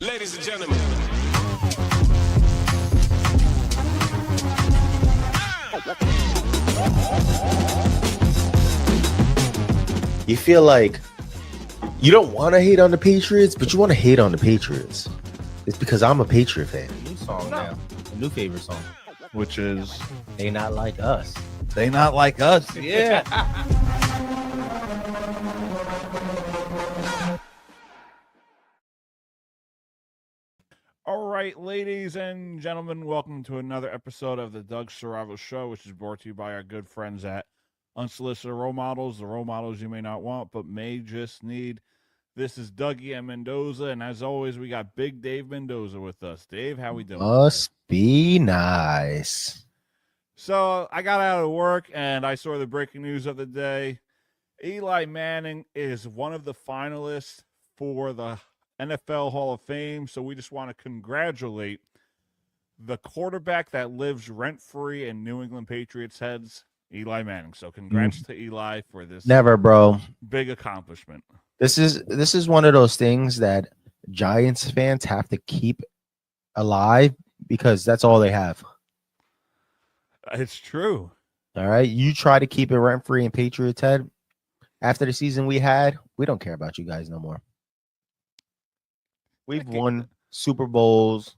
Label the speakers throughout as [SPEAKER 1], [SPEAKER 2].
[SPEAKER 1] Ladies and gentlemen.
[SPEAKER 2] You feel like you don't want to hate on the Patriots, but you want to hate on the Patriots. It's because I'm a Patriot fan.
[SPEAKER 3] New song now, a new favorite song,
[SPEAKER 4] which is
[SPEAKER 3] They Not Like Us.
[SPEAKER 4] They Not Like Us. Yeah. All right, ladies and gentlemen, welcome to another episode of the Doug Serravo Show, which is brought to you by our good friends at Unsolicited Role Models, the role models you may not want but may just need. This is Dougie and Mendoza, and as always, we got Big Dave Mendoza with us. Dave, how we doing?
[SPEAKER 2] Must be nice.
[SPEAKER 4] So I got out of work, and I saw the breaking news of the day. Eli Manning is one of the finalists for the NFL Hall of Fame, so we just want to congratulate the quarterback that lives rent-free in New England Patriots heads, Eli Manning. So congrats to Eli for this
[SPEAKER 2] bro.
[SPEAKER 4] Big accomplishment.
[SPEAKER 2] This is one of those things that Giants fans have to keep alive because that's all they have.
[SPEAKER 4] It's true.
[SPEAKER 2] All right. You try to keep it rent-free in Patriots head. After the season we had, we don't care about you guys no more. We've won Super Bowls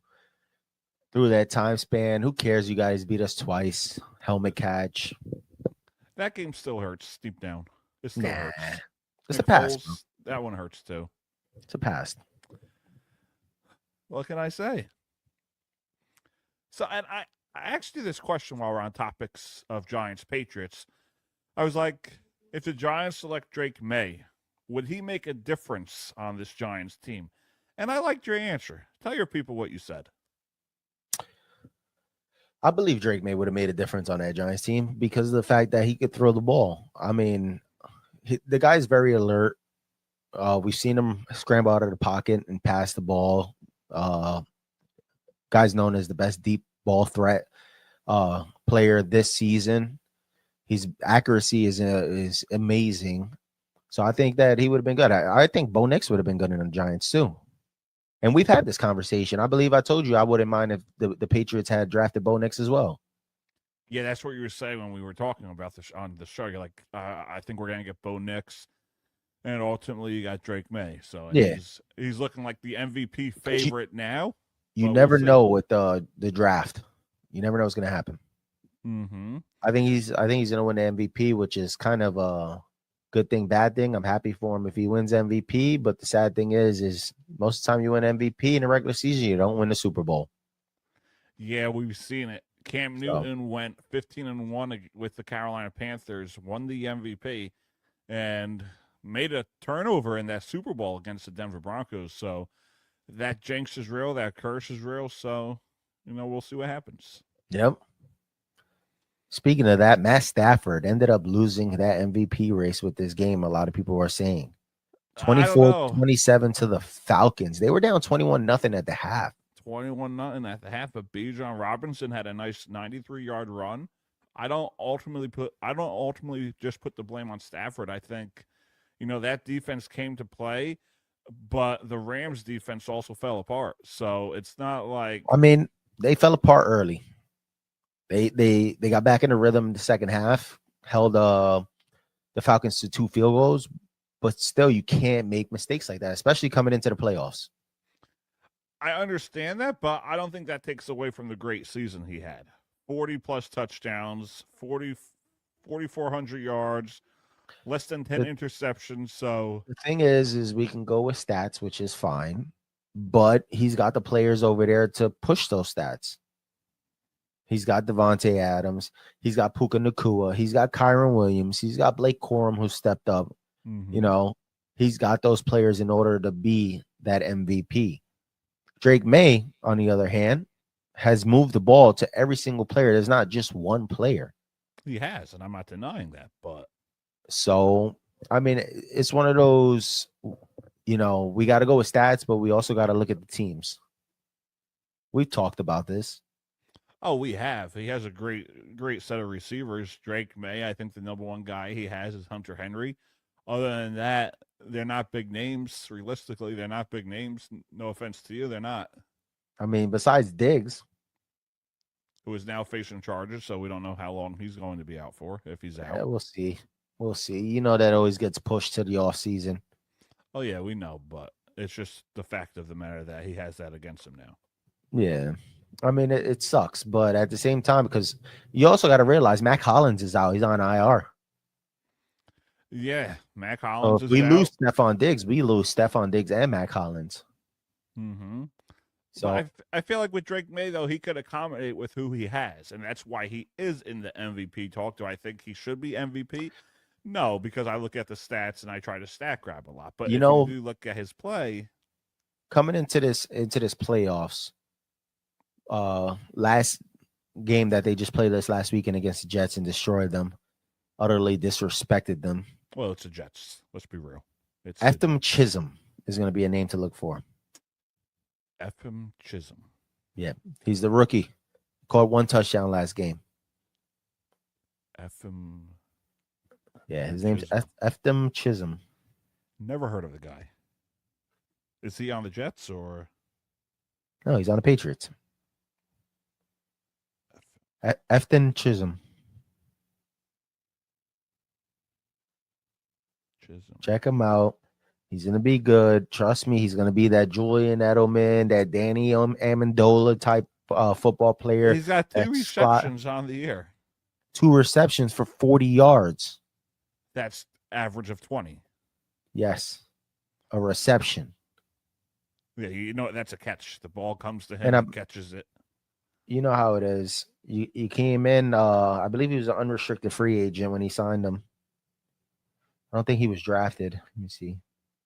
[SPEAKER 2] through that time span. Who cares? You guys beat us twice. Helmet catch.
[SPEAKER 4] That game still hurts deep down. It still hurts.
[SPEAKER 2] It's a past.
[SPEAKER 4] Foles, that one hurts too.
[SPEAKER 2] It's a past.
[SPEAKER 4] What can I say? So, and I asked you this question while we're on topics of Giants Patriots. I was like, if the Giants select Drake Maye, would he make a difference on this Giants team? And I liked your answer. Tell your people what you said.
[SPEAKER 2] I believe Drake Maye would have made a difference on that Giants team because of the fact that he could throw the ball. I mean, the guy's very alert. We've seen him scramble out of the pocket and pass the ball. Guy's known as the best deep ball threat player this season. His accuracy is amazing. So I think that he would have been good. I think Bo Nix would have been good in the Giants too. And we've had this conversation. I believe I told you I wouldn't mind if the Patriots had drafted Bo Nix as well.
[SPEAKER 4] Yeah, that's what you were saying when we were talking about this on the show. You're like, I think we're going to get Bo Nix. And ultimately, you got Drake Maye. So
[SPEAKER 2] yeah,
[SPEAKER 4] he's looking like the MVP favorite now.
[SPEAKER 2] You never know with the draft. You never know what's going to happen.
[SPEAKER 4] Mm-hmm.
[SPEAKER 2] I think he's going to win the MVP, which is kind of a good thing, bad thing. I'm happy for him if he wins MVP, but the sad thing is most of the time you win MVP in the regular season, you don't win the Super Bowl.
[SPEAKER 4] Yeah, we've seen it. Cam Newton went 15-1 with the Carolina Panthers, won the MVP, and made a turnover in that Super Bowl against the Denver Broncos. So that jinx is real, that curse is real. So, we'll see what happens.
[SPEAKER 2] Yep. Speaking of that, Matt Stafford ended up losing that MVP race with this game. A lot of people are saying 24-27 to the Falcons. They were down 21-0 at the half.
[SPEAKER 4] 21-0 at the half, but Bijan Robinson had a nice 93-yard run. I don't ultimately just put the blame on Stafford. I think, that defense came to play, but the Rams defense also fell apart. So it's not like,
[SPEAKER 2] I mean, they fell apart early. They got back in the rhythm in the second half, held the Falcons to 2 field goals, but still you can't make mistakes like that, especially coming into the playoffs.
[SPEAKER 4] I understand that, but I don't think that takes away from the great season he had. 40-plus touchdowns, 4,400 yards, less than 10 interceptions. So
[SPEAKER 2] the thing is we can go with stats, which is fine, but he's got the players over there to push those stats. He's got Devontae Adams. He's got Puka Nacua. He's got Kyron Williams. He's got Blake Corum, who stepped up.
[SPEAKER 4] Mm-hmm.
[SPEAKER 2] He's got those players in order to be that MVP. Drake Maye, on the other hand, has moved the ball to every single player. There's not just one player.
[SPEAKER 4] He has, and I'm not denying that. But
[SPEAKER 2] so, I mean, it's one of those, we got to go with stats, but we also got to look at the teams. We've talked about this.
[SPEAKER 4] Oh, we have. He has a great set of receivers. Drake Maye, I think the number one guy he has is Hunter Henry. Other than that, they're not big names. Realistically, they're not big names. No offense to you, they're not.
[SPEAKER 2] I mean, besides Diggs,
[SPEAKER 4] Who is now facing charges, so we don't know how long he's going to be out for, if he's out.
[SPEAKER 2] we'll see. We'll see. You know that always gets pushed to the off season.
[SPEAKER 4] Oh yeah, we know, but it's just the fact of the matter that he has that against him now.
[SPEAKER 2] Yeah. I mean, it sucks, but at the same time, because you also got to realize Matt Collins is out. He's on IR.
[SPEAKER 4] Yeah, Matt
[SPEAKER 2] So
[SPEAKER 4] Collins
[SPEAKER 2] if
[SPEAKER 4] is
[SPEAKER 2] we
[SPEAKER 4] out.
[SPEAKER 2] lose Stephon Diggs, we lose Stephon Diggs and Matt Collins.
[SPEAKER 4] Mm-hmm.
[SPEAKER 2] So
[SPEAKER 4] But I feel like with Drake Maye, though, he could accommodate with who he has, and that's why he is in the MVP talk. Do I think he should be MVP? No, because I look at the stats and I try to stat grab a lot. But
[SPEAKER 2] You
[SPEAKER 4] if
[SPEAKER 2] know-
[SPEAKER 4] you do look at his play,
[SPEAKER 2] coming into this playoffs, last game that they just played this last weekend against the Jets and destroyed them, utterly disrespected them.
[SPEAKER 4] well, it's the Jets. Let's be real. It's
[SPEAKER 2] Eftham Chisholm is going to be a name to look for.
[SPEAKER 4] Eftham Chisholm.
[SPEAKER 2] He's the rookie. Caught 1 touchdown last game.
[SPEAKER 4] Eftham.
[SPEAKER 2] Yeah, his name's
[SPEAKER 4] Chisholm.
[SPEAKER 2] Eftham Chisholm.
[SPEAKER 4] Never heard of the guy. Is he on the Jets or
[SPEAKER 2] No, he's on the Patriots. Eftham Chisholm.
[SPEAKER 4] Chisholm?
[SPEAKER 2] Check him out. He's going to be good. Trust me, he's going to be that Julian Edelman, that Danny Amendola type football player.
[SPEAKER 4] He's got 2
[SPEAKER 2] that spot-
[SPEAKER 4] receptions on the year.
[SPEAKER 2] 2 receptions for 40 yards.
[SPEAKER 4] That's average of 20.
[SPEAKER 2] Yes. A reception.
[SPEAKER 4] Yeah, you know that's a catch. The ball comes to him
[SPEAKER 2] And
[SPEAKER 4] and catches it.
[SPEAKER 2] You know how it is. He came in, I believe he was an unrestricted free agent when he signed him. I don't think he was drafted. Let me see.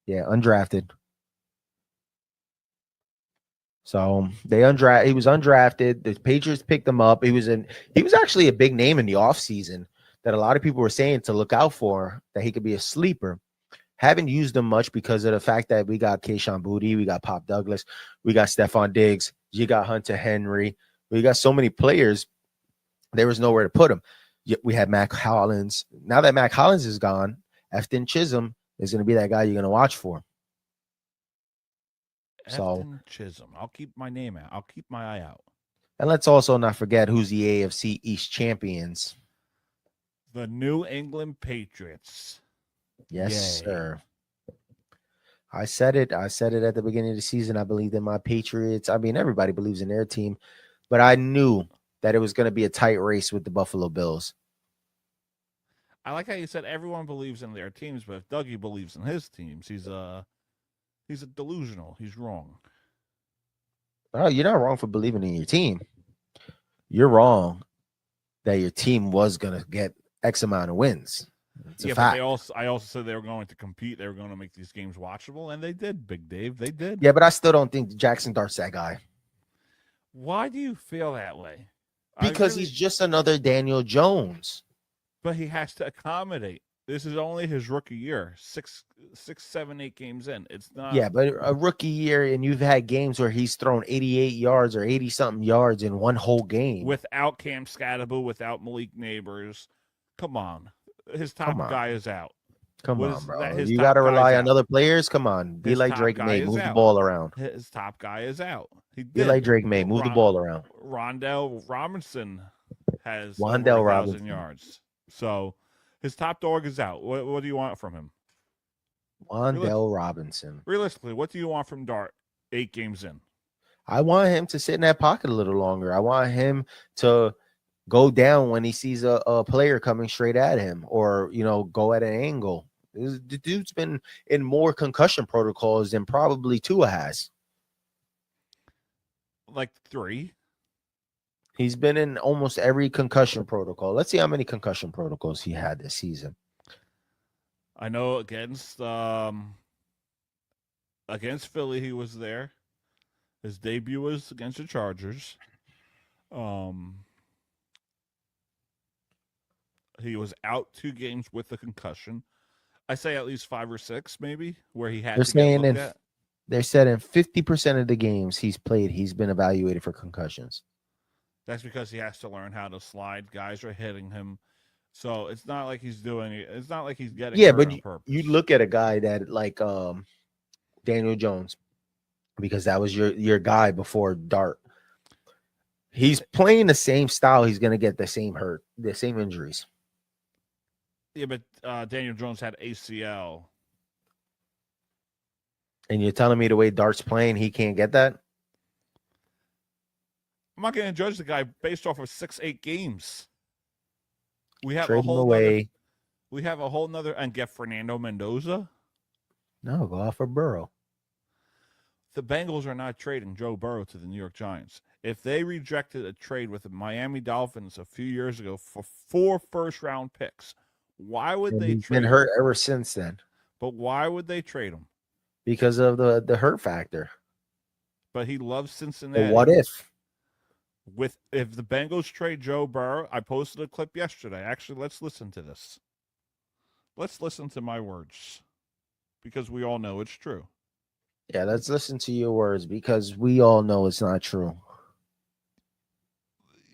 [SPEAKER 2] Yeah, undrafted. So he was undrafted. The Patriots picked him up. He was actually a big name in the offseason that a lot of people were saying to look out for, that he could be a sleeper. Haven't used him much because of the fact that we got Kayshon Boutte, we got Pop Douglas, we got Stephon Diggs, you got Hunter Henry. We got so many players, there was nowhere to put him. We had Matt Collins. Now that Matt Collins is gone, Efton Chisholm is going to be that guy you're going to watch for.
[SPEAKER 4] Efton Chisholm. I'll keep my name out. I'll keep my eye out.
[SPEAKER 2] And let's also not forget who's the AFC East champions.
[SPEAKER 4] The New England Patriots.
[SPEAKER 2] Yes,
[SPEAKER 4] Yay.
[SPEAKER 2] sir. I said it at the beginning of the season. I believed in my Patriots. I mean, everybody believes in their team, but I knew that it was going to be a tight race with the Buffalo Bills.
[SPEAKER 4] I like how you said everyone believes in their teams, but if Dougie believes in his teams, he's a delusional. He's wrong.
[SPEAKER 2] Oh, you're not wrong for believing in your team. You're wrong that your team was going to get X amount of wins. It's a fact.
[SPEAKER 4] But I also said they were going to compete. They were going to make these games watchable, and they did, Big Dave. They did.
[SPEAKER 2] Yeah, but I still don't think Jaxson Dart's that guy.
[SPEAKER 4] Why do you feel that way?
[SPEAKER 2] Because he's just another Daniel Jones.
[SPEAKER 4] But he has to accommodate. This is only his rookie year. 6, 7, 8 games in. It's not.
[SPEAKER 2] Yeah, but a rookie year, and you've had games where he's thrown 88 yards or 80-something yards in one whole game.
[SPEAKER 4] Without Cam Scatterbo, without Malik Neighbors. Come on. His top guy is out.
[SPEAKER 2] Come
[SPEAKER 4] What
[SPEAKER 2] on,
[SPEAKER 4] is
[SPEAKER 2] bro.
[SPEAKER 4] that his
[SPEAKER 2] You
[SPEAKER 4] top
[SPEAKER 2] got to
[SPEAKER 4] guy's
[SPEAKER 2] rely
[SPEAKER 4] out?
[SPEAKER 2] on other players. Come on. Be
[SPEAKER 4] His
[SPEAKER 2] like
[SPEAKER 4] top
[SPEAKER 2] Drake
[SPEAKER 4] guy
[SPEAKER 2] Maye.
[SPEAKER 4] is
[SPEAKER 2] Move the
[SPEAKER 4] out.
[SPEAKER 2] ball around.
[SPEAKER 4] His top guy is out. He
[SPEAKER 2] Be
[SPEAKER 4] did.
[SPEAKER 2] like Drake Maye. Move the ball around.
[SPEAKER 4] Rondell Robinson has
[SPEAKER 2] Wandale
[SPEAKER 4] over 1,000
[SPEAKER 2] Robinson.
[SPEAKER 4] yards. So his top dog is out. What do you want from him?
[SPEAKER 2] Wandale Robinson.
[SPEAKER 4] Realistically, what do you want from Dart 8 games in?
[SPEAKER 2] I want him to sit in that pocket a little longer. I want him to go down when he sees a player coming straight at him, or go at an angle. The dude's been in more concussion protocols than probably Tua has.
[SPEAKER 4] Like 3.
[SPEAKER 2] He's been in almost every concussion protocol. Let's see how many concussion protocols he had this season.
[SPEAKER 4] I know against Philly he was there. His debut was against the Chargers. He was out 2 games with a concussion. I say at least 5 or 6, maybe, where he had
[SPEAKER 2] They're
[SPEAKER 4] to get
[SPEAKER 2] saying
[SPEAKER 4] looked at.
[SPEAKER 2] They're said in 50% of the games he's played, he's been evaluated for concussions.
[SPEAKER 4] That's because he has to learn how to slide. Guys are hitting him. So it's not like he's doing it. It's not like he's getting
[SPEAKER 2] Yeah,
[SPEAKER 4] hurt
[SPEAKER 2] but
[SPEAKER 4] on purpose.
[SPEAKER 2] you look at a guy that like Daniel Jones, because that was your guy before Dart. He's playing the same style. He's gonna get the same injuries.
[SPEAKER 4] Yeah, but Daniel Jones had ACL.
[SPEAKER 2] And you're telling me the way Dart's playing, he can't get that?
[SPEAKER 4] I'm not going to judge the guy based off of 6-8 games. We have
[SPEAKER 2] Trade
[SPEAKER 4] a
[SPEAKER 2] him
[SPEAKER 4] whole
[SPEAKER 2] away.
[SPEAKER 4] nother and get Fernando Mendoza.
[SPEAKER 2] No, go out for Burrow.
[SPEAKER 4] The Bengals are not trading Joe Burrow to the New York Giants. If they rejected a trade with the Miami Dolphins a few years ago for 4 first-round picks, why would
[SPEAKER 2] And
[SPEAKER 4] they
[SPEAKER 2] he's
[SPEAKER 4] trade
[SPEAKER 2] been
[SPEAKER 4] him?
[SPEAKER 2] hurt ever since then
[SPEAKER 4] But why would they trade him?
[SPEAKER 2] because of the hurt factor.
[SPEAKER 4] But he loves
[SPEAKER 2] But
[SPEAKER 4] Cincinnati.
[SPEAKER 2] what if?
[SPEAKER 4] If the Bengals trade Joe Burrow, I posted a clip yesterday. Actually, let's listen to this. Let's listen to my words because we all know it's true.
[SPEAKER 2] Yeah, let's listen to your words because we all know it's not true.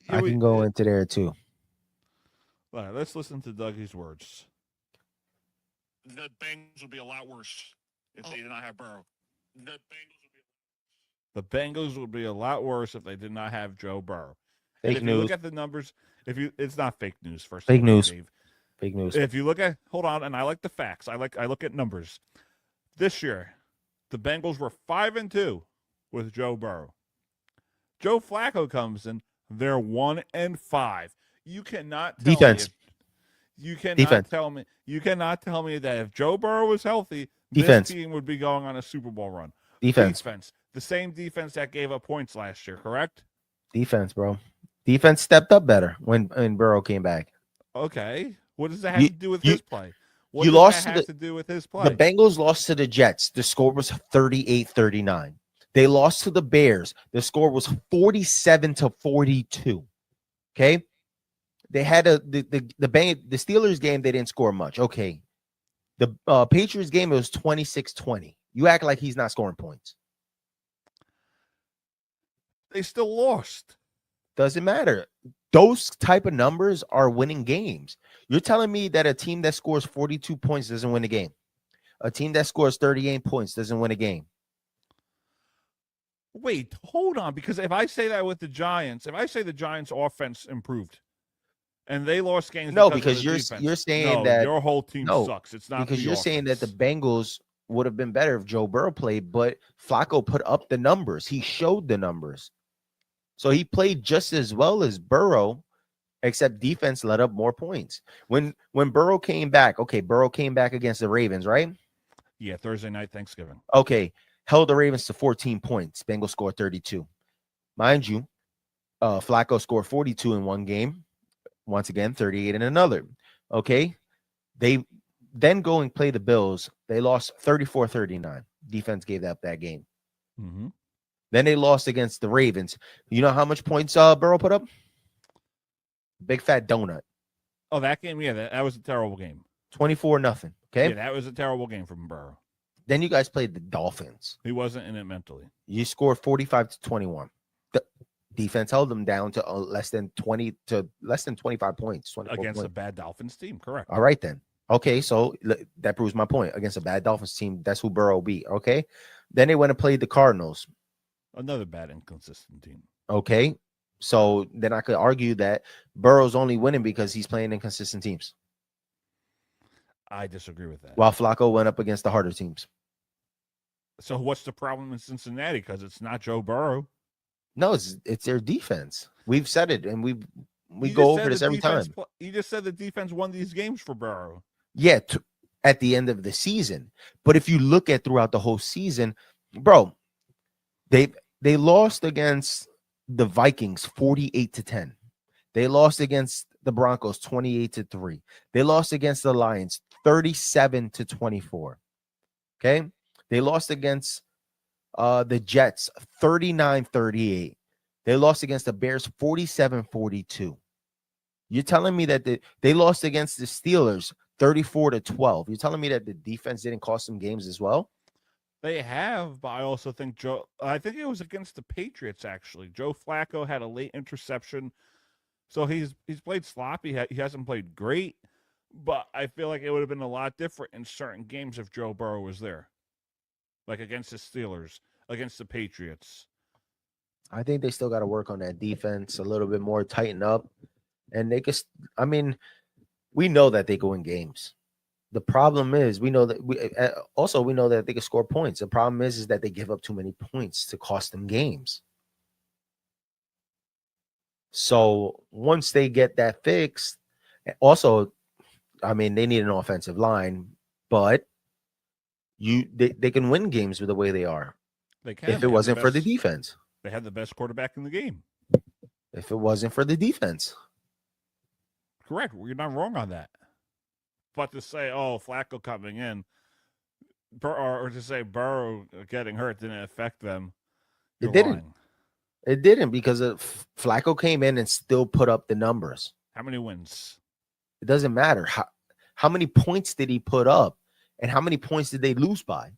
[SPEAKER 4] Yeah,
[SPEAKER 2] I can go into there too.
[SPEAKER 4] All right, let's listen to Dougie's words.
[SPEAKER 1] The Bengals would be a lot worse if they did not have Burrow.
[SPEAKER 4] The Bengals would be a lot worse if they did not have Joe Burrow.
[SPEAKER 2] Fake
[SPEAKER 4] if
[SPEAKER 2] news.
[SPEAKER 4] you look at the numbers, it's not fake news. First,
[SPEAKER 2] Fake
[SPEAKER 4] of all,
[SPEAKER 2] news.
[SPEAKER 4] Dave.
[SPEAKER 2] Fake news.
[SPEAKER 4] If you look at, hold on, and I like the facts. I look at numbers. This year, the Bengals were 5-2 with Joe Burrow. Joe Flacco comes in, they're 1-5. You cannot tell
[SPEAKER 2] Defense.
[SPEAKER 4] me. You cannot
[SPEAKER 2] Defense.
[SPEAKER 4] tell me. You cannot tell me that if Joe Burrow was healthy,
[SPEAKER 2] Defense.
[SPEAKER 4] this team would be going on a Super Bowl run.
[SPEAKER 2] Defense.
[SPEAKER 4] The same defense that gave up points last year, correct?
[SPEAKER 2] Defense, bro. Defense stepped up better when Burrow came back.
[SPEAKER 4] Okay. What does that have to do with his play? What
[SPEAKER 2] you
[SPEAKER 4] does
[SPEAKER 2] lost
[SPEAKER 4] that have to do with his play?
[SPEAKER 2] The Bengals lost to the Jets. The score was 38-39. They lost to the Bears. The score was 47-42. Okay. They had the Steelers game, they didn't score much. Okay. The Patriots game, it was 26-20. You act like he's not scoring points.
[SPEAKER 4] They still lost.
[SPEAKER 2] Doesn't matter. Those type of numbers are winning games. You're telling me that a team that scores 42 points doesn't win a game. A team that scores 38 points doesn't win a game.
[SPEAKER 4] Wait, hold on. Because if I say that with the Giants, if I say the Giants' offense improved and they lost games,
[SPEAKER 2] because you're
[SPEAKER 4] defense,
[SPEAKER 2] saying that
[SPEAKER 4] your whole team sucks. It's not
[SPEAKER 2] because you're
[SPEAKER 4] offense.
[SPEAKER 2] saying that the Bengals would have been better if Joe Burrow played, but Flacco put up the numbers. He showed the numbers. So he played just as well as Burrow, except defense let up more points. When Burrow came back, okay, Burrow came back against the Ravens, right?
[SPEAKER 4] Yeah, Thursday night, Thanksgiving.
[SPEAKER 2] Okay, held the Ravens to 14 points. Bengals scored 32. Mind you, Flacco scored 42 in one game. Once again, 38 in another. Okay, they then go and play the Bills. They lost 34-39. Defense gave up that game.
[SPEAKER 4] Mm-hmm.
[SPEAKER 2] Then they lost against the Ravens. You know how much points Burrow put up? Big fat donut.
[SPEAKER 4] Oh, that game? Yeah, that was a terrible game.
[SPEAKER 2] 24-0. Okay.
[SPEAKER 4] Yeah, that was a terrible game from Burrow.
[SPEAKER 2] Then you guys played the Dolphins.
[SPEAKER 4] He wasn't in it mentally.
[SPEAKER 2] You scored 45-21. The defense held them down to less than 25 points.
[SPEAKER 4] Against a bad Dolphins team, correct.
[SPEAKER 2] All right, then. Okay, so that proves my point. Against a bad Dolphins team, that's who Burrow beat. Okay. Then they went and played the Cardinals.
[SPEAKER 4] Another bad, inconsistent team.
[SPEAKER 2] Okay. So then I could argue that Burrow's only winning because he's playing inconsistent teams.
[SPEAKER 4] I disagree with that.
[SPEAKER 2] While Flacco went up against the harder teams.
[SPEAKER 4] So what's the problem in Cincinnati? Because it's not Joe Burrow.
[SPEAKER 2] No, it's their defense. We've said it, and we go over this every time.
[SPEAKER 4] You just said the defense won these games for Burrow.
[SPEAKER 2] Yeah, at the end of the season. But if you look at throughout the whole season, bro, they lost against the Vikings 48-10. They lost against the Broncos 28-3. They lost against the Lions 37-24. Okay? They lost against the Jets 39-38. They lost against the Bears 47-42. You're telling me that they lost against the Steelers 34-12. You're telling me that the defense didn't cost them games as well?
[SPEAKER 4] They have, but I also think I think it was against the Patriots, actually. Joe Flacco had a late interception So he's played sloppy. He hasn't played great, but I feel like it would have been a lot different in certain games if Joe Burrow was there, like against the Steelers, against the Patriots.
[SPEAKER 2] I think they still got to work on that defense a little bit more, tighten up, and they could. I mean, we know that they go in games. The problem is we know that we know that they can score points. The problem is that they give up too many points to cost them games. So once they get that fixed, also, I mean, they need an offensive line, but they can win games with the way they are.
[SPEAKER 4] They can.
[SPEAKER 2] If it wasn't for the defense.
[SPEAKER 4] They had the best quarterback in the game.
[SPEAKER 2] If it wasn't for the defense.
[SPEAKER 4] Correct. You're not wrong on that. But to say, oh, Flacco coming in, or to say Burrow getting hurt didn't affect them,
[SPEAKER 2] It didn't.
[SPEAKER 4] Lying.
[SPEAKER 2] It didn't because Flacco came in and still put up the numbers.
[SPEAKER 4] How many wins?
[SPEAKER 2] It doesn't matter. How many points did he put up and how many points did they lose by?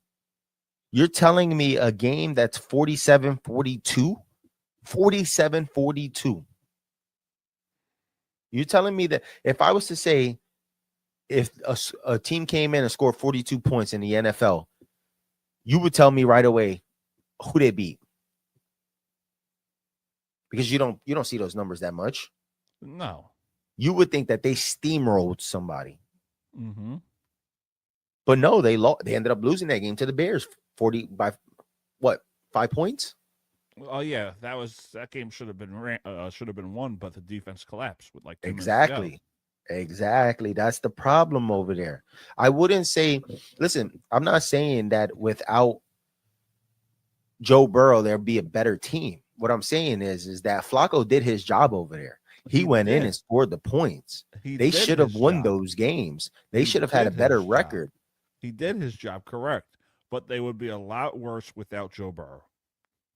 [SPEAKER 2] You're telling me a game that's 47-42? 47-42. You're telling me that if I was to say if a team came in and scored 42 points in the NFL, you would tell me right away who they beat. Because you don't see those numbers that much.
[SPEAKER 4] No.
[SPEAKER 2] You would think that they steamrolled somebody.
[SPEAKER 4] Mm-hmm.
[SPEAKER 2] But no, they ended up losing that game to the Bears 40 by what? 5 points?
[SPEAKER 4] Oh yeah, that game should have been won, but the defense collapsed with like 2 minutes to go.
[SPEAKER 2] Exactly. That's the problem over there. I wouldn't say, listen, I'm not saying that without Joe Burrow, there'd be a better team. What I'm saying is that Flacco did his job over there. He went in and scored the points. They should have won those games. They should have had a better record.
[SPEAKER 4] He did his job, correct. But they would be a lot worse without Joe Burrow.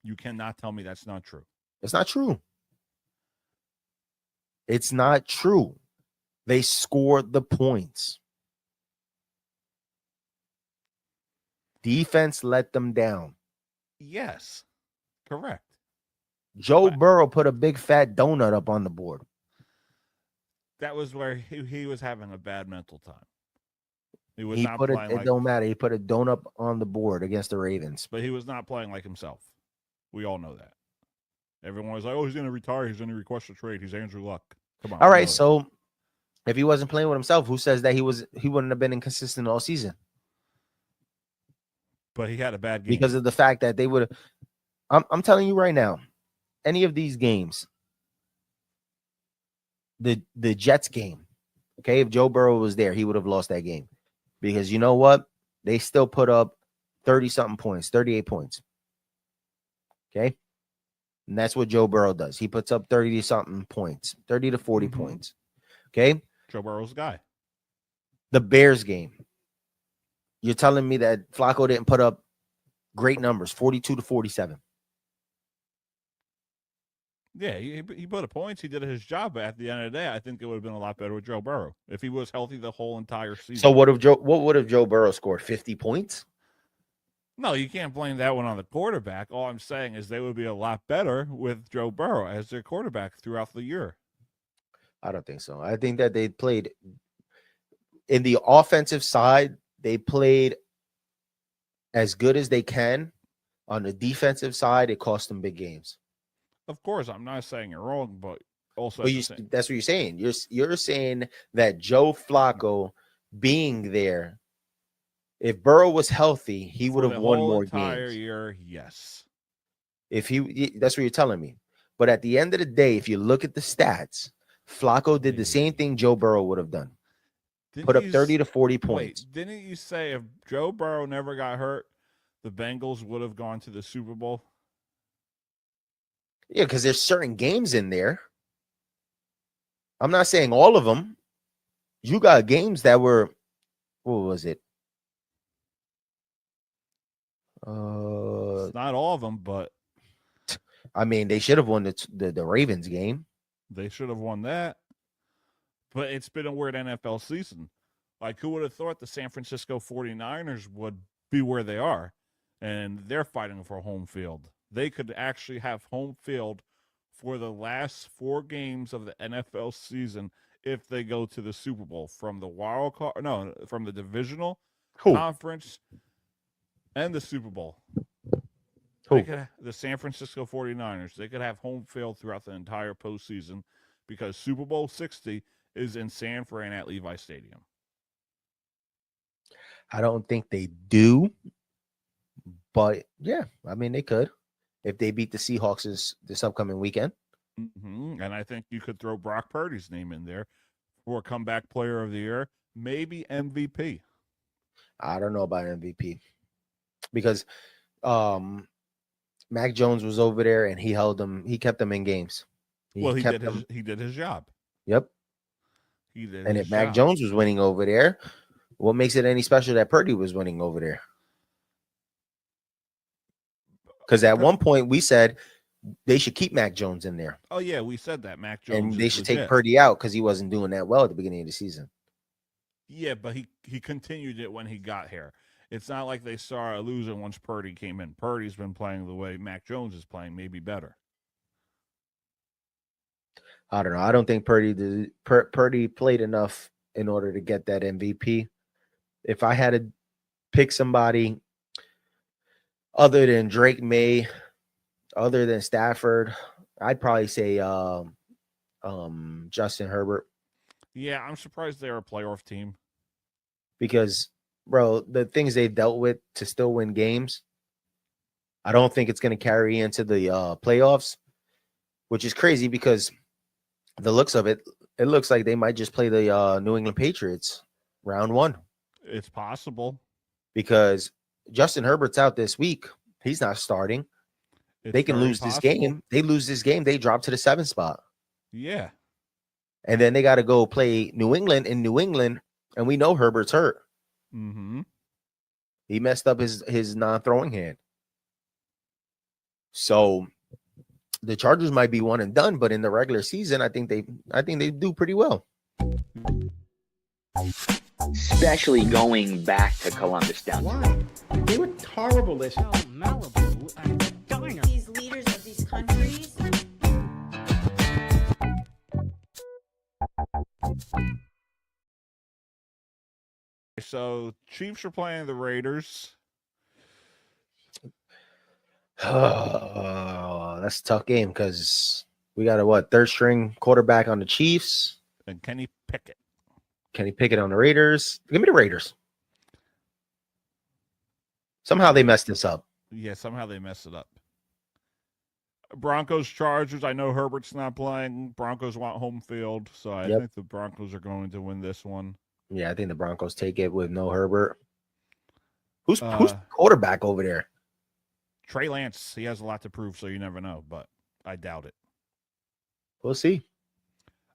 [SPEAKER 4] You cannot tell me that's not true.
[SPEAKER 2] It's not true. It's not true. They scored the points. Defense let them down.
[SPEAKER 4] Yes, correct.
[SPEAKER 2] Joe Burrow put a big fat donut up on the board.
[SPEAKER 4] That was where he was having a bad mental time.
[SPEAKER 2] It don't matter. He put a donut on the board against the Ravens.
[SPEAKER 4] But he was not playing like himself. We all know that. Everyone was like, oh, he's going to retire. He's going to request a trade. He's Andrew Luck. Come on.
[SPEAKER 2] All right, so if he wasn't playing with himself, who says that he wouldn't have been inconsistent all season?
[SPEAKER 4] But he had a bad game.
[SPEAKER 2] Because of the fact that they would have. I'm telling you right now, any of these games, the Jets game, okay, if Joe Burrow was there, he would have lost that game. Because you know what? They still put up 30-something points, 38 points. Okay? And that's what Joe Burrow does. He puts up 30-something points, 30 to 40 points. Okay?
[SPEAKER 4] Joe Burrow's guy.
[SPEAKER 2] The Bears game. You're telling me that Flacco didn't put up great numbers, 42 to 47.
[SPEAKER 4] Yeah, he put up points. He did his job. But at the end of the day, I think it would have been a lot better with Joe Burrow if he was healthy the whole entire season.
[SPEAKER 2] So what would have Joe Burrow scored? 50 points?
[SPEAKER 4] No, you can't blame that one on the quarterback. All I'm saying is they would be a lot better with Joe Burrow as their quarterback throughout the year.
[SPEAKER 2] I don't think so. I think that they played in the offensive side. They played as good as they can. On the defensive side, it cost them big games.
[SPEAKER 4] Of course, I'm not saying you're wrong, but also
[SPEAKER 2] that's what you're saying. You're saying that Joe Flacco being there, if Burrow was healthy, he would have won more games.
[SPEAKER 4] Year, yes.
[SPEAKER 2] That's what you're telling me. But at the end of the day, if you look at the stats, Flacco did the same thing Joe Burrow would have done. Put up 30 to 40 points.
[SPEAKER 4] Didn't you say if Joe Burrow never got hurt, the Bengals would have gone to the Super Bowl?
[SPEAKER 2] Yeah, because there's certain games in there. I'm not saying all of them. You got games that were, what was it?
[SPEAKER 4] It's not all of them, but
[SPEAKER 2] I mean, they should have won the Ravens game.
[SPEAKER 4] They should have won that. But it's been a weird NFL season. Like, who would have thought the San Francisco 49ers would be where they are? And they're fighting for home field. They could actually have home field for the last 4 games of the NFL season if they go to the Super Bowl from the from the divisional, conference, and the Super Bowl. The San Francisco 49ers, they could have home field throughout the entire postseason because Super Bowl 60 is in San Fran at Levi Stadium.
[SPEAKER 2] I don't think they do, but yeah, I mean, they could if they beat the Seahawks this upcoming weekend.
[SPEAKER 4] Mm-hmm. And I think you could throw Brock Purdy's name in there for comeback player of the year, maybe MVP.
[SPEAKER 2] I don't know about MVP because Mac Jones was over there and he held them. He kept them in games.
[SPEAKER 4] He did his job.
[SPEAKER 2] Yep.
[SPEAKER 4] He did.
[SPEAKER 2] And if Mac Jones was winning over there, what makes it any special that Purdy was winning over there? Because at one point we said they should keep Mac Jones in there.
[SPEAKER 4] Oh yeah, we said that Mac Jones,
[SPEAKER 2] and they should take Purdy out because he wasn't doing that well at the beginning of the season.
[SPEAKER 4] Yeah, but he continued it when he got here. It's not like they saw a loser once Purdy came in. Purdy's been playing the way Mac Jones is playing, maybe better.
[SPEAKER 2] I don't know. I don't think Purdy played enough in order to get that MVP. If I had to pick somebody other than Drake Maye, other than Stafford, I'd probably say Justin Herbert.
[SPEAKER 4] Yeah, I'm surprised they're a playoff team.
[SPEAKER 2] Because, bro, the things they've dealt with to still win games, I don't think it's going to carry into the playoffs, which is crazy because the looks of it, it looks like they might just play the New England Patriots round 1.
[SPEAKER 4] It's possible.
[SPEAKER 2] Because Justin Herbert's out this week. He's not starting. They can lose this game. They lose this game. They drop to the 7th spot.
[SPEAKER 4] Yeah.
[SPEAKER 2] And then they got to go play New England in New England. And we know Herbert's hurt.
[SPEAKER 4] Mm-hmm.
[SPEAKER 2] He messed up his non-throwing hand. So the Chargers might be one and done, but in the regular season, I think they do pretty well.
[SPEAKER 5] Especially going back to Columbus down.
[SPEAKER 6] Why? They were horrible this year.
[SPEAKER 7] Malibu and the diner. These leaders of these countries.
[SPEAKER 4] So Chiefs are playing the Raiders.
[SPEAKER 2] Oh, that's a tough game because we got a third string quarterback on the Chiefs
[SPEAKER 4] and Kenny Pickett.
[SPEAKER 2] Kenny Pickett on the Raiders. Give me the Raiders. Somehow they messed this up.
[SPEAKER 4] Yeah, somehow they messed it up. Broncos, Chargers. I know Herbert's not playing. Broncos want home field, so I think the Broncos are going to win this one.
[SPEAKER 2] Yeah, I think the Broncos take it with no Herbert. Who's quarterback over there?
[SPEAKER 4] Trey Lance. He has a lot to prove, so you never know, but I doubt it.
[SPEAKER 2] We'll see.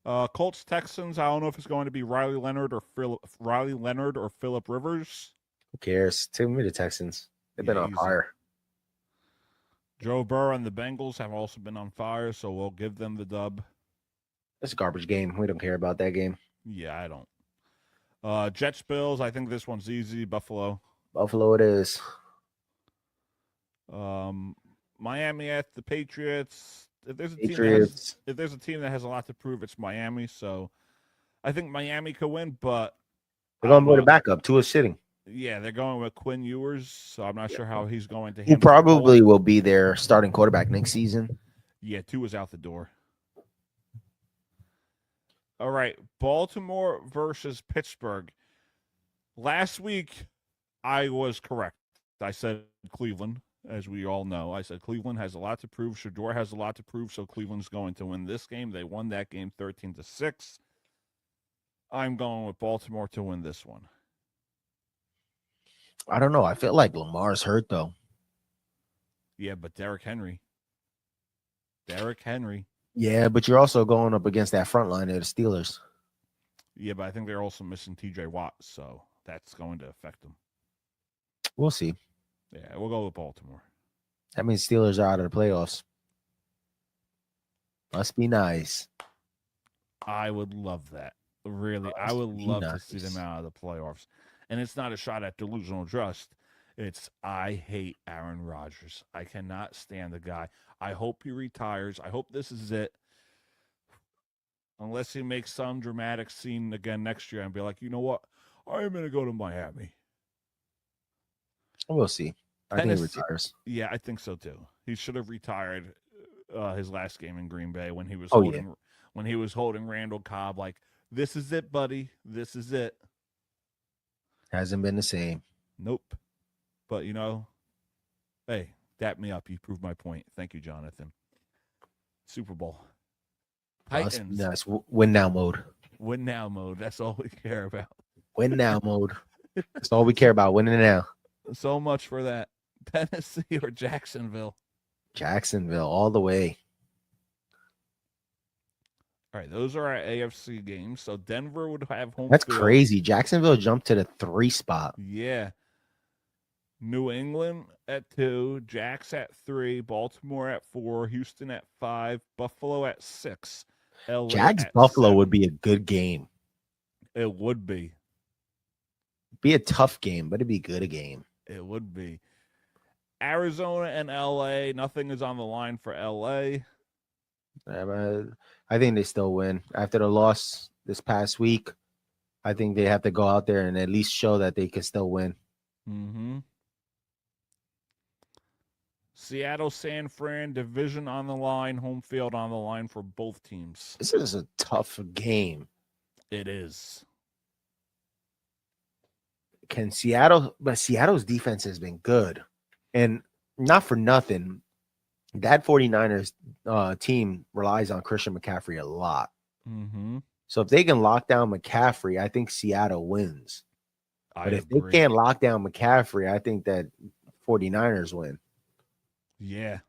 [SPEAKER 4] Colts, Texans. I don't know if it's going to be Riley Leonard or Phillip Rivers.
[SPEAKER 2] Who cares? Take me the Texans. They've been on fire.
[SPEAKER 4] Joe Burrow and the Bengals have also been on fire, so we'll give them the dub.
[SPEAKER 2] It's a garbage game. We don't care about that game.
[SPEAKER 4] Yeah, I don't. Jets, Bills. I think this one's easy. Buffalo
[SPEAKER 2] it is.
[SPEAKER 4] Miami at the Patriots. If there's a team that has a lot to prove, it's Miami. So I think Miami could win, but
[SPEAKER 2] they're going with a backup. Tua sitting.
[SPEAKER 4] Yeah, they're going with Quinn Ewers, so I'm not sure how he's going to.
[SPEAKER 2] He probably will be their starting quarterback next season.
[SPEAKER 4] Yeah, Tua's out the door. All right, Baltimore versus Pittsburgh. Last week, I was correct. I said Cleveland, as we all know. I said Cleveland has a lot to prove. Shedeur has a lot to prove, so Cleveland's going to win this game. They won that game 13-6. I'm going with Baltimore to win this one.
[SPEAKER 2] I don't know. I feel like Lamar's hurt, though.
[SPEAKER 4] Yeah, but Derrick Henry.
[SPEAKER 2] Yeah, but you're also going up against that front line of the Steelers.
[SPEAKER 4] Yeah, but I think they're also missing TJ Watt, so that's going to affect them.
[SPEAKER 2] We'll see.
[SPEAKER 4] Yeah, we'll go with Baltimore.
[SPEAKER 2] That means Steelers are out of the playoffs. Must be nice.
[SPEAKER 4] I would love that. Really, I would love to see them out of the playoffs. And it's not a shot at delusional trust. I hate Aaron Rodgers. I cannot stand the guy. I hope he retires. I hope this is it. Unless he makes some dramatic scene again next year and be like, you know what? I am going to go to Miami.
[SPEAKER 2] We'll see. I think he
[SPEAKER 4] Tennessee-
[SPEAKER 2] retires.
[SPEAKER 4] Yeah, I think so too. He should have retired his last game in Green Bay when he was holding Randall Cobb. Like, this is it, buddy. This is it.
[SPEAKER 2] Hasn't been the same.
[SPEAKER 4] Nope. But hey, dap me up. You proved my point. Thank you, Jonathan. Super Bowl. Titans.
[SPEAKER 2] That's win now mode.
[SPEAKER 4] Win now mode. That's all we care about.
[SPEAKER 2] Win now mode. That's all we care about. Winning now.
[SPEAKER 4] So much for that. Tennessee or Jacksonville?
[SPEAKER 2] Jacksonville all the way.
[SPEAKER 4] All right, those are our AFC games. So Denver would have home
[SPEAKER 2] That's
[SPEAKER 4] field.
[SPEAKER 2] crazy. Jacksonville jumped to the 3 spot.
[SPEAKER 4] Yeah. New England at 2, Jacks at 3, Baltimore at 4, Houston at 5, Buffalo at 6. LA
[SPEAKER 2] Jags
[SPEAKER 4] at
[SPEAKER 2] Buffalo
[SPEAKER 4] 7.
[SPEAKER 2] would be a good game.
[SPEAKER 4] It would be.
[SPEAKER 2] Be a tough game, but it'd be good a game.
[SPEAKER 4] It would be. Arizona and LA, nothing is on the line for LA.
[SPEAKER 2] I think they still win. After the loss this past week, I think they have to go out there and at least show that they can still win.
[SPEAKER 4] Mm-hmm. Seattle, San Fran, division on the line, home field on the line for both teams.
[SPEAKER 2] This is a tough game.
[SPEAKER 4] It is.
[SPEAKER 2] But Seattle's defense has been good. And not for nothing, that 49ers team relies on Christian McCaffrey a lot.
[SPEAKER 4] Mm-hmm.
[SPEAKER 2] So if they can lock down McCaffrey, I think Seattle wins. But if they can't lock down McCaffrey, I think that 49ers win.
[SPEAKER 4] Yeah.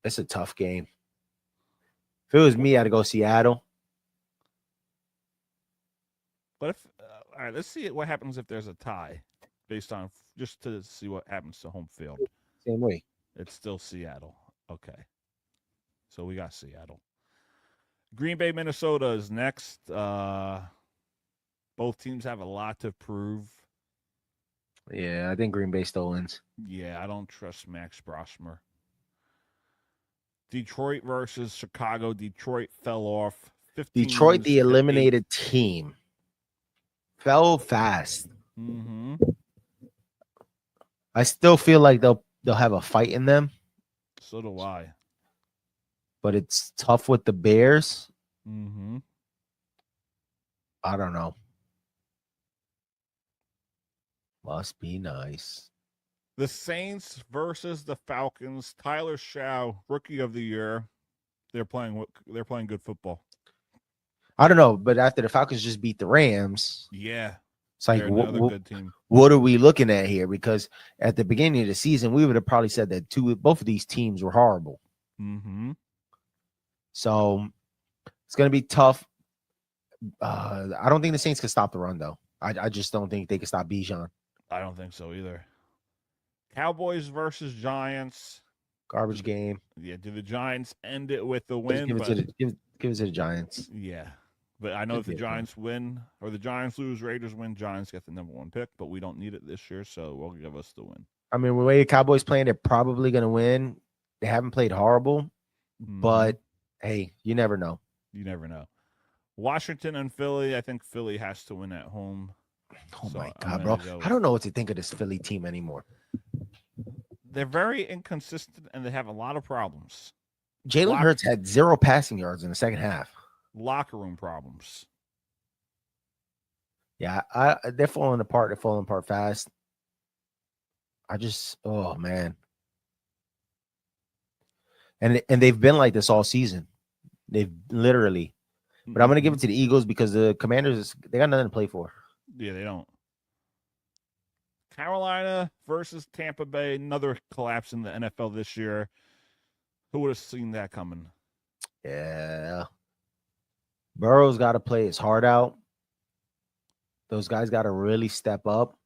[SPEAKER 2] It's a tough game. If it was me, I'd go Seattle.
[SPEAKER 4] But if all right, let's see what happens if there's a tie, based on just to see what happens to home field.
[SPEAKER 2] Same way.
[SPEAKER 4] It's still Seattle. Okay, so we got Seattle. Green Bay, Minnesota is next. Both teams have a lot to prove.
[SPEAKER 2] Yeah, I think Green Bay still wins.
[SPEAKER 4] Yeah, I don't trust Max Brosmer. Detroit versus Chicago. Detroit fell off. 15
[SPEAKER 2] Detroit,
[SPEAKER 4] moves
[SPEAKER 2] the
[SPEAKER 4] to
[SPEAKER 2] eliminated team, fell fast.
[SPEAKER 4] 8. Mm-hmm.
[SPEAKER 2] I still feel like they'll have a fight in them,
[SPEAKER 4] So do I.
[SPEAKER 2] but it's tough with the Bears.
[SPEAKER 4] Mm-hmm.
[SPEAKER 2] I don't know. Must be nice.
[SPEAKER 4] The Saints versus the Falcons. Tyler Shaw, rookie of the year. They're playing good football.
[SPEAKER 2] I don't know, but after the Falcons just beat the Rams,
[SPEAKER 4] Yeah,
[SPEAKER 2] it's like
[SPEAKER 4] they're another good team.
[SPEAKER 2] what are we looking at here? Because at the beginning of the season, we would have probably said that both of these teams were horrible.
[SPEAKER 4] Mm-hmm.
[SPEAKER 2] So it's going to be tough. I don't think the Saints can stop the run, though. I just don't think they can stop Bijan.
[SPEAKER 4] I don't think so either. Cowboys versus Giants.
[SPEAKER 2] Garbage game.
[SPEAKER 4] Yeah, do the Giants end it with the
[SPEAKER 2] Just
[SPEAKER 4] win?
[SPEAKER 2] give it to the Giants.
[SPEAKER 4] Yeah, but I know if the
[SPEAKER 2] Give it to 'em.
[SPEAKER 4] Giants win or the Giants lose, Raiders win, Giants get the #1 pick, but we don't need it this year, so we'll give us the win.
[SPEAKER 2] I mean, the way the Cowboys playing, they're probably going to win. They haven't played horrible,
[SPEAKER 4] Mhm.
[SPEAKER 2] but hey, you never know.
[SPEAKER 4] You never know. Washington and Philly. I think Philly has to win at home.
[SPEAKER 2] Oh
[SPEAKER 4] So
[SPEAKER 2] my
[SPEAKER 4] I'm
[SPEAKER 2] God,
[SPEAKER 4] gonna
[SPEAKER 2] bro.
[SPEAKER 4] go
[SPEAKER 2] I don't know what to think of this Philly team anymore.
[SPEAKER 4] They're very inconsistent and they have a lot of problems.
[SPEAKER 2] Jalen Hurts had 0 passing yards in the second half.
[SPEAKER 4] Locker room problems.
[SPEAKER 2] Yeah, they're falling apart. They're falling apart fast. Oh man. And they've been like this all season. They've literally. But I'm going to give it to the Eagles because the Commanders, they got nothing to play for.
[SPEAKER 4] Yeah, they don't. Carolina versus Tampa Bay. Another collapse in the NFL this year. Who would have seen that coming?
[SPEAKER 2] Yeah. Burrow's got to play his heart out. Those guys got to really step up.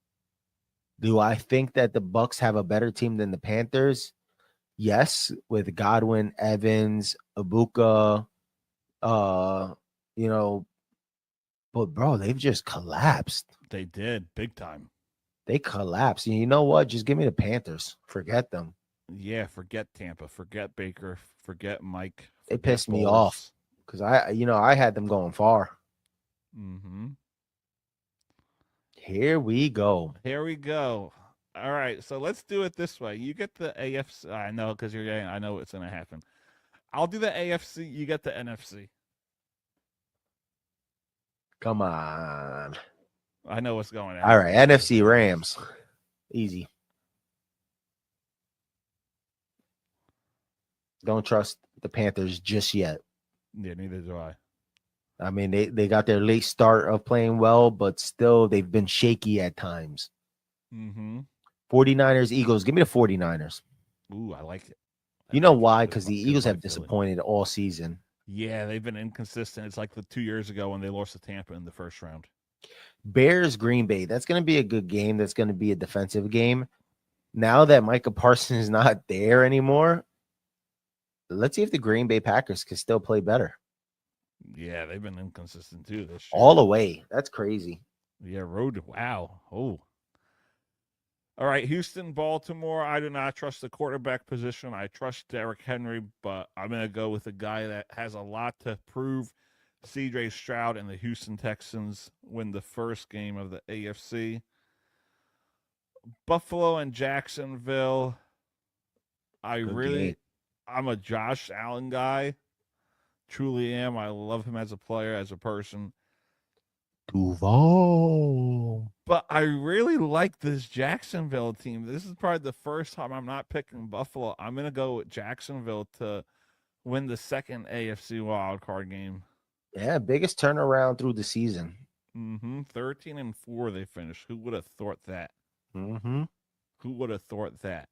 [SPEAKER 2] Do I think that the Bucs have a better team than the Panthers? Yes, with Godwin, Evans, Ibuka, but bro, they've just collapsed.
[SPEAKER 4] They did big time.
[SPEAKER 2] They collapse. You know what? Just give me the Panthers. Forget them.
[SPEAKER 4] Yeah, forget Tampa, forget Baker, forget Mike.
[SPEAKER 2] They
[SPEAKER 4] forget
[SPEAKER 2] pissed me
[SPEAKER 4] Bowles.
[SPEAKER 2] off because I had them going far.
[SPEAKER 4] Mm-hmm.
[SPEAKER 2] Here we go.
[SPEAKER 4] Here we go. All right, so let's do it this way. You get the AFC. I know because I know what's gonna happen. I'll do the AFC. You get the NFC.
[SPEAKER 2] Come on.
[SPEAKER 4] I know what's going on.
[SPEAKER 2] All right, NFC Rams. Easy. Don't trust the Panthers just yet.
[SPEAKER 4] Yeah, neither do I.
[SPEAKER 2] I mean, they got their late start of playing well, but still they've been shaky at times.
[SPEAKER 4] Mm-hmm.
[SPEAKER 2] 49ers, Eagles. Give me the 49ers.
[SPEAKER 4] Ooh, I like it.
[SPEAKER 2] You know why?
[SPEAKER 4] Good
[SPEAKER 2] Because the
[SPEAKER 4] good
[SPEAKER 2] Eagles have
[SPEAKER 4] fight, Philly.
[SPEAKER 2] disappointed all season.
[SPEAKER 4] Yeah, they've been inconsistent. It's like the 2 years ago when they lost to Tampa in the first round.
[SPEAKER 2] Bears, Green Bay. That's going to be a good game. That's going to be a defensive game. Now that Micah Parsons is not there anymore, let's see if the Green Bay Packers can still play better.
[SPEAKER 4] Yeah, they've been inconsistent too this year.
[SPEAKER 2] All away. That's crazy.
[SPEAKER 4] Yeah, road. Wow. Oh. All right, Houston, Baltimore. I do not trust the quarterback position. I trust Derrick Henry, but I'm going to go with a guy that has a lot to prove. CJ Stroud and the Houston Texans win the first game of the AFC. Buffalo and Jacksonville.
[SPEAKER 2] Game.
[SPEAKER 4] I'm a Josh Allen guy. Truly am. I love him as a player, as a person.
[SPEAKER 2] Duval.
[SPEAKER 4] But I really like this Jacksonville team. This is probably the first time I'm not picking Buffalo. I'm going to go with Jacksonville to win the second AFC wildcard game.
[SPEAKER 2] Yeah, biggest turnaround through the season.
[SPEAKER 4] 13-4 they finished. Who would have thought that?
[SPEAKER 2] Mm-hmm.
[SPEAKER 4] Who would have thought that?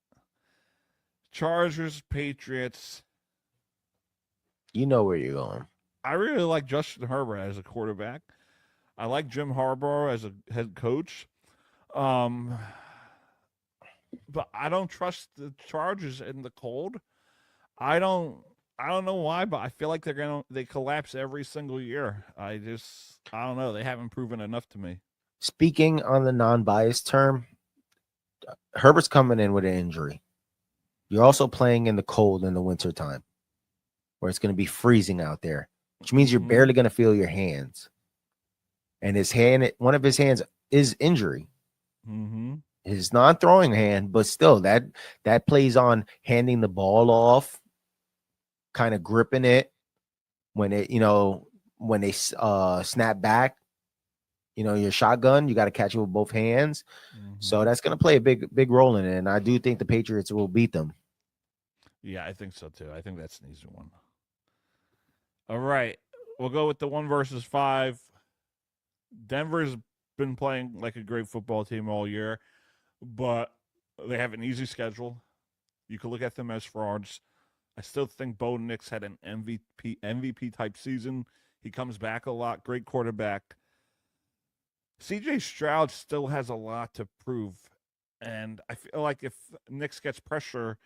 [SPEAKER 4] Chargers, Patriots.
[SPEAKER 2] You know where you're going.
[SPEAKER 4] I really like Justin Herbert as a quarterback. I like Jim Harbaugh as a head coach. But I don't trust the Chargers in the cold. I don't know why, but I feel like they collapse every single year. I don't know. They haven't proven enough to me.
[SPEAKER 2] Speaking on the non-biased term, Herbert's coming in with an injury. You're also playing in the cold in the wintertime where it's going to be freezing out there, which means you're barely going to feel your hands. And one of his hands is injury.
[SPEAKER 4] Mm-hmm.
[SPEAKER 2] His non-throwing hand, but still that plays on handing the ball off, kind of gripping it when they snap back. Your shotgun, you got to catch it with both hands.
[SPEAKER 4] Mm-hmm.
[SPEAKER 2] So that's going to play a big role in it. And I do think the Patriots will beat them.
[SPEAKER 4] Yeah, I think so too. I think that's an easy one. All right. We'll go with the 1 versus 5. Denver's been playing like a great football team all year, but they have an easy schedule. You can look at them as frauds. I still think Bo Nix had an MVP type season. He comes back a lot. Great quarterback. CJ Stroud still has a lot to prove. And I feel like if Nix gets pressure,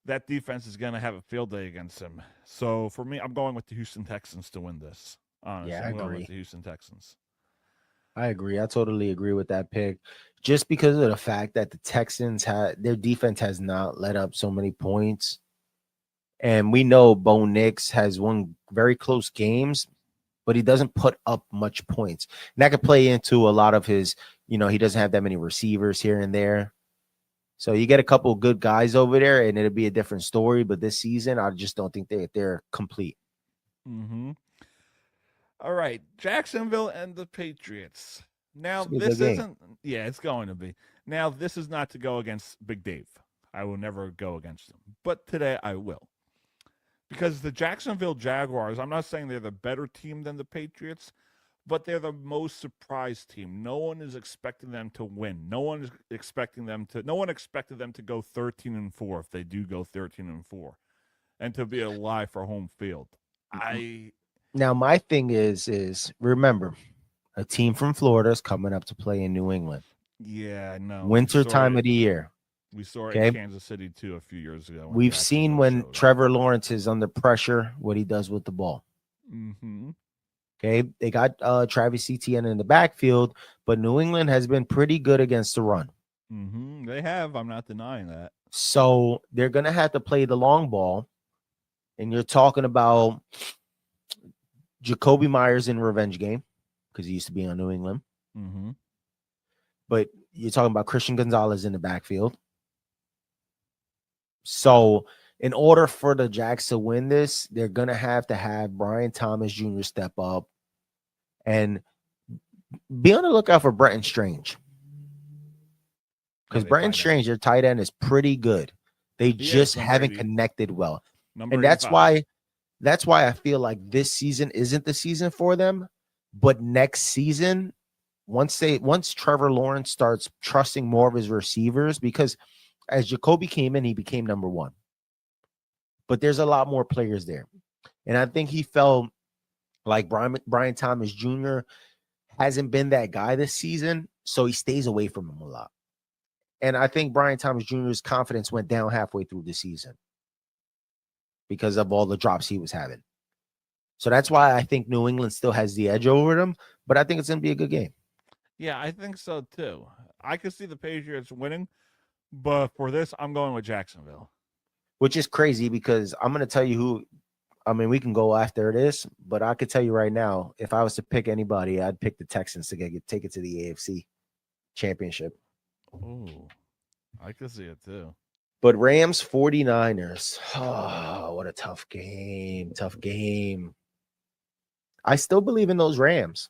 [SPEAKER 4] that defense is going to have a field day against him. So for me, I'm going with the Houston Texans to win this. Honestly,
[SPEAKER 2] Yeah, I
[SPEAKER 4] I'm going
[SPEAKER 2] agree.
[SPEAKER 4] with the Houston Texans.
[SPEAKER 2] I agree. I totally agree with that pick. Just because of the fact that the Texans their defense has not let up so many points. And we know Bo Nix has won very close games, but he doesn't put up much points. And that could play into a lot of his, he doesn't have that many receivers here and there. So you get a couple of good guys over there and it'll be a different story. But this season, I just don't think they're complete.
[SPEAKER 4] Mm-hmm. All right, Jacksonville and the Patriots. Now,
[SPEAKER 2] It's a
[SPEAKER 4] this
[SPEAKER 2] good game.
[SPEAKER 4] isn't. Yeah, it's going to be. Now, this is not to go against Big Dave. I will never go against him. But today I will. Because the Jacksonville Jaguars, I'm not saying they're the better team than the Patriots, but they're the most surprised team. No one is expecting them to win. No one expected them to go 13-4 if they do go 13-4 and to be alive for home field.
[SPEAKER 2] Now, my thing is remember, a team from Florida is coming up to play in New England.
[SPEAKER 4] Yeah, no.
[SPEAKER 2] Winter time of the year.
[SPEAKER 4] We saw it
[SPEAKER 2] Okay.
[SPEAKER 4] in Kansas City, too, a few years ago.
[SPEAKER 2] We've seen when Trevor Lawrence is under pressure, what he does with the ball.
[SPEAKER 4] Mm-hmm.
[SPEAKER 2] Okay. They got Travis Etienne in the backfield, but New England has been pretty good against the run.
[SPEAKER 4] They have. I'm not denying that.
[SPEAKER 2] So they're going to have to play the long ball. And you're talking about Jacoby Myers in revenge game because he used to be on New England.
[SPEAKER 4] Mm-hmm.
[SPEAKER 2] But you're talking about Christian Gonzalez in the backfield. So in order for the Jags to win this, they're going to have Brian Thomas Jr. step up and be on the lookout for Brenton Strange. Because
[SPEAKER 4] they
[SPEAKER 2] Brenton
[SPEAKER 4] find out.
[SPEAKER 2] Strange, their tight end, is pretty good. They just
[SPEAKER 4] number
[SPEAKER 2] haven't
[SPEAKER 4] 80.
[SPEAKER 2] connected well.
[SPEAKER 4] Number
[SPEAKER 2] And that's
[SPEAKER 4] 85.
[SPEAKER 2] why I feel like this season isn't the season for them. But next season, once Trevor Lawrence starts trusting more of his receivers, because as Jacoby came in, he became number one. But there's a lot more players there. And I think he felt like Brian Thomas Jr. hasn't been that guy this season, so he stays away from him a lot. And I think Brian Thomas Jr.'s confidence went down halfway through the season because of all the drops he was having. So that's why I think New England still has the edge over them, but I think it's going to be a good game.
[SPEAKER 4] Yeah, I think so too. I could see the Patriots winning, but for this, I'm going with Jacksonville.
[SPEAKER 2] Which is crazy because I'm going to tell you who. I mean, we can go after this, but I could tell you right now, if I was to pick anybody, I'd pick the Texans to take it to the AFC Championship.
[SPEAKER 4] Oh, I could see it too.
[SPEAKER 2] But Rams 49ers. Oh, what a tough game. Tough game. I still believe in those Rams.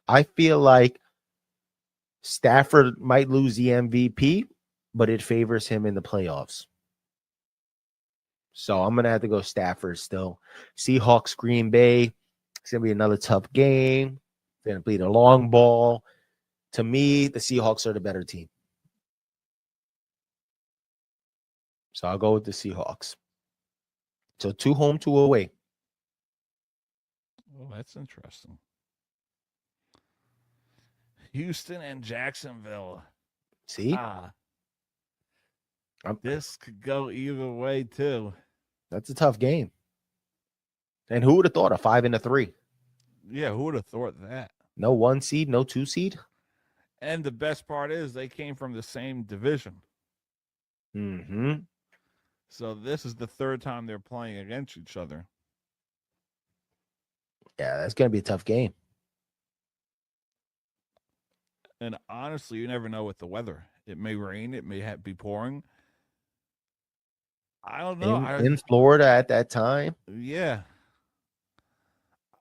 [SPEAKER 2] I feel like Stafford might lose the MVP, but it favors him in the playoffs. So I'm going to have to go Stafford still. Seahawks, Green Bay. It's going to be another tough game. It's going to be the long ball. To me, the Seahawks are the better team. So I'll go with the Seahawks. So 2 home, 2 away.
[SPEAKER 4] Oh, that's interesting. Houston and Jacksonville.
[SPEAKER 2] See?
[SPEAKER 4] This could go either way too.
[SPEAKER 2] That's a tough game. And who would have thought a 5 and a 3?
[SPEAKER 4] Yeah, who would have thought that?
[SPEAKER 2] No 1 seed, no 2 seed.
[SPEAKER 4] And the best part is they came from the same division.
[SPEAKER 2] Mm-hmm.
[SPEAKER 4] So this is the third time they're playing against each other.
[SPEAKER 2] Yeah, that's going to be a tough game.
[SPEAKER 4] And honestly, you never know with the weather. It may rain. It may be pouring. I don't know.
[SPEAKER 2] In Florida at that time.
[SPEAKER 4] Yeah.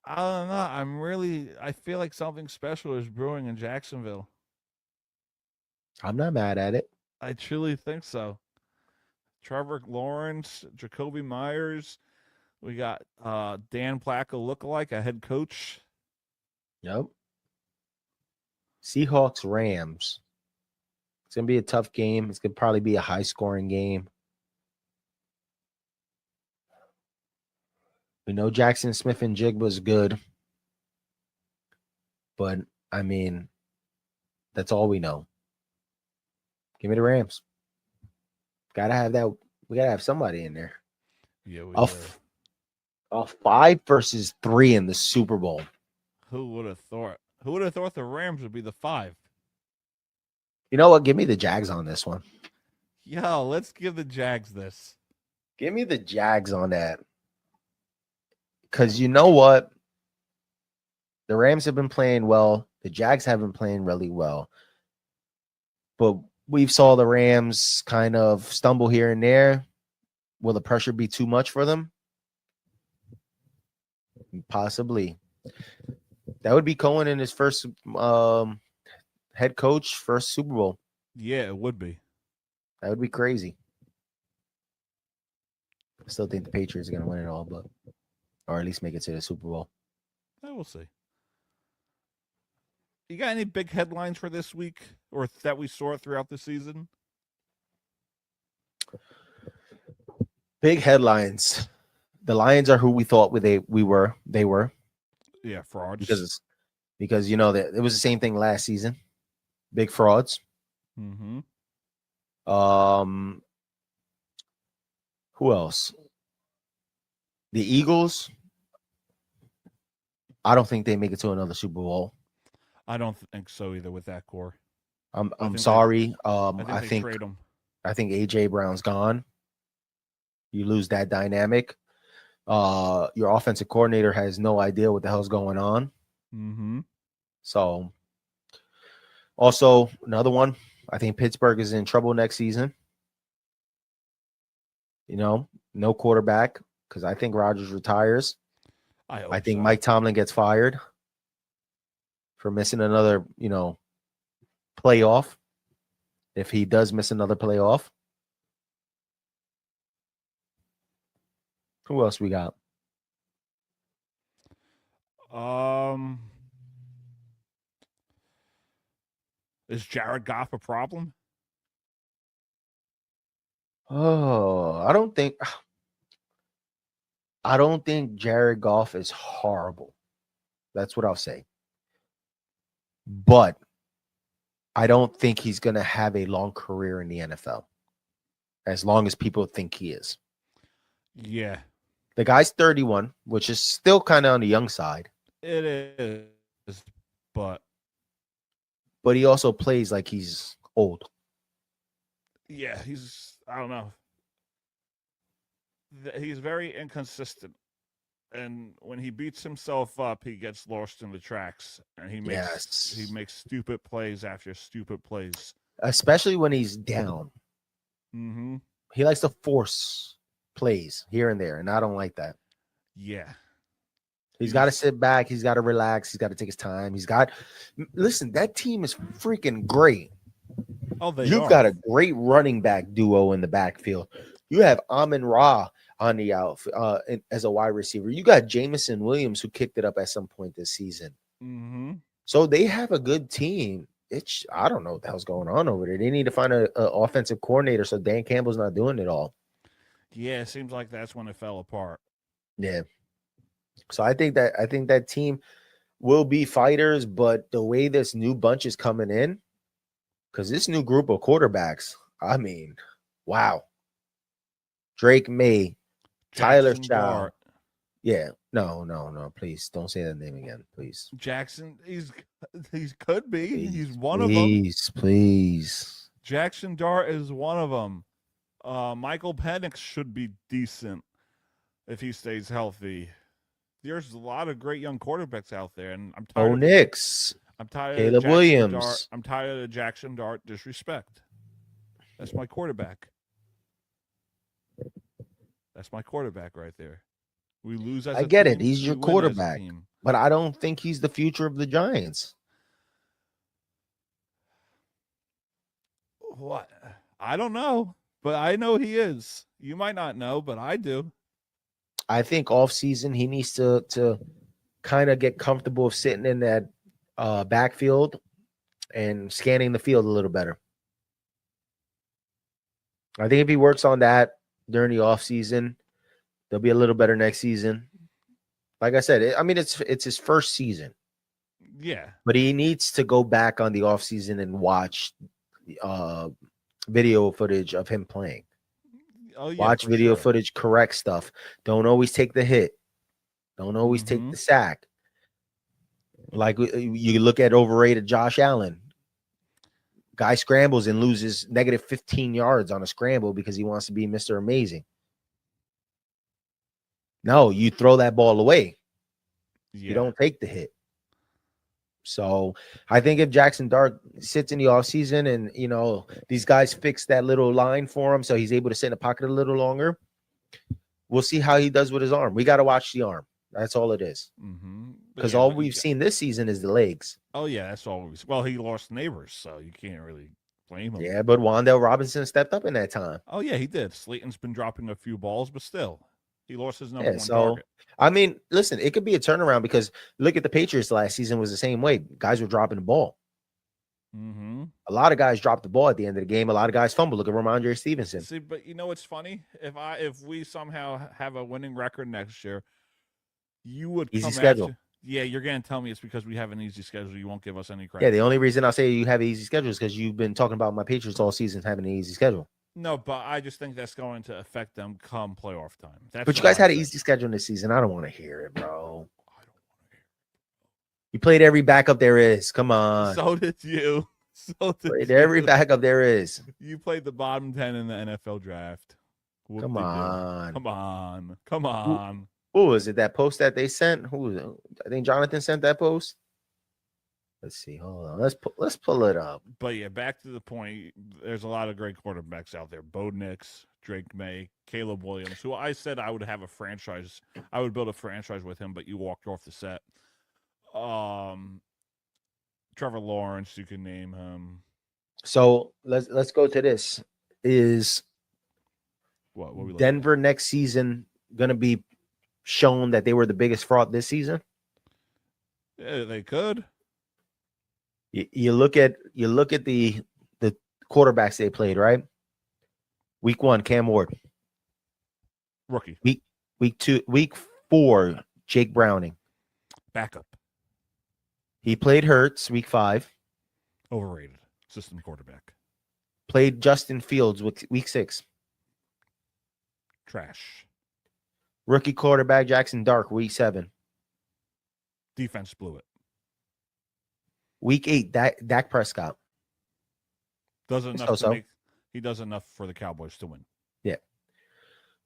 [SPEAKER 4] I don't know. I feel like something special is brewing in Jacksonville.
[SPEAKER 2] I'm not mad at it.
[SPEAKER 4] I truly think so. Trevor Lawrence, Jacoby Myers. We got Dan Plaka lookalike, a head coach.
[SPEAKER 2] Yep. Seahawks, Rams. It's going to be a tough game. It's going to probably be a high-scoring game. We know Jackson Smith and Jig was good. But, I mean, that's all we know. Give me the Rams. Gotta have that. We gotta have somebody in there.
[SPEAKER 4] Yeah, we
[SPEAKER 2] a 5 versus 3 in the Super Bowl.
[SPEAKER 4] Who would have thought? Who would have thought the Rams would be the 5?
[SPEAKER 2] You know what? Give me the Jags on this one.
[SPEAKER 4] Yo, let's give the Jags this.
[SPEAKER 2] Give me the Jags on that. Because you know what? The Rams have been playing well. The Jags have been playing really well. But we've saw the Rams kind of stumble here and there. Will the pressure be too much for them? Possibly. That would be Cohen in his first head coach, first Super Bowl.
[SPEAKER 4] Yeah, it would be.
[SPEAKER 2] That would be crazy. I still think the Patriots are going to win it all, but or at least make it to the Super Bowl.
[SPEAKER 4] We'll see. You got any big headlines for this week or that we saw throughout the season?
[SPEAKER 2] Big headlines. The Lions are who we thought we were. They were.
[SPEAKER 4] Yeah, frauds.
[SPEAKER 2] Because you know that it was the same thing last season. Big frauds.
[SPEAKER 4] Mm-hmm.
[SPEAKER 2] Who else? The Eagles. I don't think they make it to another Super Bowl.
[SPEAKER 4] I don't think so either with that core.
[SPEAKER 2] I'm
[SPEAKER 4] think they-
[SPEAKER 2] sorry.
[SPEAKER 4] I think they trade him.
[SPEAKER 2] I think AJ Brown's gone. You lose that dynamic. Your offensive coordinator has no idea what the hell's going on.
[SPEAKER 4] Mm-hmm.
[SPEAKER 2] So, also another one. I think Pittsburgh is in trouble next season. No quarterback because I think Rodgers retires. I think Mike Tomlin gets fired for missing another, playoff. If he does miss another playoff. Who else we got?
[SPEAKER 4] Is Jared Goff a problem?
[SPEAKER 2] Oh, I don't think Jared Goff is horrible. That's what I'll say. But I don't think he's going to have a long career in the NFL as long as people think he is.
[SPEAKER 4] Yeah.
[SPEAKER 2] The guy's 31, which is still kind of on the young side.
[SPEAKER 4] It is, but
[SPEAKER 2] he also plays like he's old.
[SPEAKER 4] yeah, I don't know. He's very inconsistent. And when he beats himself up, he gets lost in the tracks, and he makes stupid plays after stupid plays.
[SPEAKER 2] Especially when he's down.
[SPEAKER 4] Mm-hmm.
[SPEAKER 2] He likes to force plays here and there, and I don't like that.
[SPEAKER 4] Yeah.
[SPEAKER 2] He's got to sit back. He's got to relax. He's got to take his time. Listen, that team is freaking great.
[SPEAKER 4] Oh,
[SPEAKER 2] You've got a great running back duo in the backfield. You have Amon-Ra on the out as a wide receiver. You got Jamison Williams, who kicked it up at some point this season.
[SPEAKER 4] Mm-hmm.
[SPEAKER 2] So they have a good team. I don't know what the hell's going on over there. They need to find an offensive coordinator so Dan Campbell's not doing it all.
[SPEAKER 4] Yeah, it seems like that's when it fell apart.
[SPEAKER 2] Yeah. So I think that team will be fighters, but the way this new bunch is coming in, because this new group of quarterbacks, I mean, wow. Drake Maye, Tyler Shaw. Yeah. No. Please don't say that name again, please.
[SPEAKER 4] Jaxson, he could be. He's one of them.
[SPEAKER 2] Please.
[SPEAKER 4] Jaxson Dart is one of them. Michael Penix should be decent if he stays healthy. There's a lot of great young quarterbacks out there, and I'm tired. I'm tired.
[SPEAKER 2] Caleb Williams.
[SPEAKER 4] Dart. I'm tired of Jaxson Dart disrespect. That's my quarterback. That's my quarterback right there. We lose as
[SPEAKER 2] I
[SPEAKER 4] a
[SPEAKER 2] get
[SPEAKER 4] team,
[SPEAKER 2] it. He's your
[SPEAKER 4] we win as a
[SPEAKER 2] quarterback,
[SPEAKER 4] team.
[SPEAKER 2] but I don't think he's the future of the Giants.
[SPEAKER 4] What? I don't know, but I know he is. You might not know, but I do.
[SPEAKER 2] I think off season he needs to kind of get comfortable of sitting in that backfield and scanning the field a little better. I think if he works on that during the off season, they'll be a little better next season. Like I said, it's his first season.
[SPEAKER 4] Yeah,
[SPEAKER 2] but he needs to go back on the off season and watch video footage of him playing.
[SPEAKER 4] Oh, yeah,
[SPEAKER 2] Watch video footage, correct stuff. Don't always take the hit. Don't always take the sack. Like you look at overrated Josh Allen. Guy scrambles and loses negative 15 yards on a scramble because he wants to be Mr. Amazing. No, you throw that ball away.
[SPEAKER 4] Yeah.
[SPEAKER 2] You don't take the hit. So I think if Jaxson Dart sits in the offseason and, these guys fix that little line for him so he's able to sit in the pocket a little longer, we'll see how he does with his arm. We got to watch the arm. That's all it is. Because all we've seen this season is the legs.
[SPEAKER 4] Oh, yeah, that's all. Well, he lost neighbors, so you can't really blame him.
[SPEAKER 2] Yeah, but Wan'Dale Robinson stepped up in that time.
[SPEAKER 4] Oh, yeah, he did. Slayton's been dropping a few balls, but still, he lost his number one target.
[SPEAKER 2] Listen, it could be a turnaround because look at the Patriots last season was the same way. Guys were dropping the ball. A lot of guys dropped the ball at the end of the game. A lot of guys fumbled. Look at Ramondre Stevenson.
[SPEAKER 4] See, but you know what's funny? If we somehow have a winning record next year, you would
[SPEAKER 2] easy
[SPEAKER 4] come
[SPEAKER 2] schedule.
[SPEAKER 4] Yeah, you're going to tell me it's because we have an easy schedule. You won't give us any credit.
[SPEAKER 2] Yeah, the only reason I'll say you have an easy schedule is because you've been talking about my Patriots all season having an easy schedule.
[SPEAKER 4] No, but I just think that's going to affect them come playoff time.
[SPEAKER 2] But you guys had an easy schedule this season. I don't want to hear it, bro.
[SPEAKER 4] I don't want to hear it.
[SPEAKER 2] You played every backup there is. Come on.
[SPEAKER 4] So did you. So
[SPEAKER 2] Played every backup there is.
[SPEAKER 4] You played the bottom 10 in the NFL draft.
[SPEAKER 2] Come
[SPEAKER 4] Whoop-de-doo.
[SPEAKER 2] on.
[SPEAKER 4] Come on.
[SPEAKER 2] Who was it? That post that they sent? Who was it? I think Jonathan sent that post. Let's see. Hold on. Let's pull it up.
[SPEAKER 4] But yeah, back to the point. There's a lot of great quarterbacks out there. Bo Nix, Drake Maye, Caleb Williams, who I said I would have a franchise. I would build a franchise with him, but you walked off the set. Trevor Lawrence, you can name him.
[SPEAKER 2] So let's go to this. Is
[SPEAKER 4] What we
[SPEAKER 2] Denver next season gonna be shown that they were the biggest fraud this season?
[SPEAKER 4] Yeah, they could.
[SPEAKER 2] You look at the quarterbacks they played, right? Week 1, Cam Ward.
[SPEAKER 4] Rookie.
[SPEAKER 2] Week 4, Jake Browning.
[SPEAKER 4] Backup.
[SPEAKER 2] He played Hurts week 5.
[SPEAKER 4] Overrated. System quarterback.
[SPEAKER 2] Played Justin Fields week 6.
[SPEAKER 4] Trash.
[SPEAKER 2] Rookie quarterback Jaxson Dart week 7.
[SPEAKER 4] Defense blew it.
[SPEAKER 2] Week 8, Dak Prescott.
[SPEAKER 4] Does enough to make. He does enough for the Cowboys to win.
[SPEAKER 2] Yeah.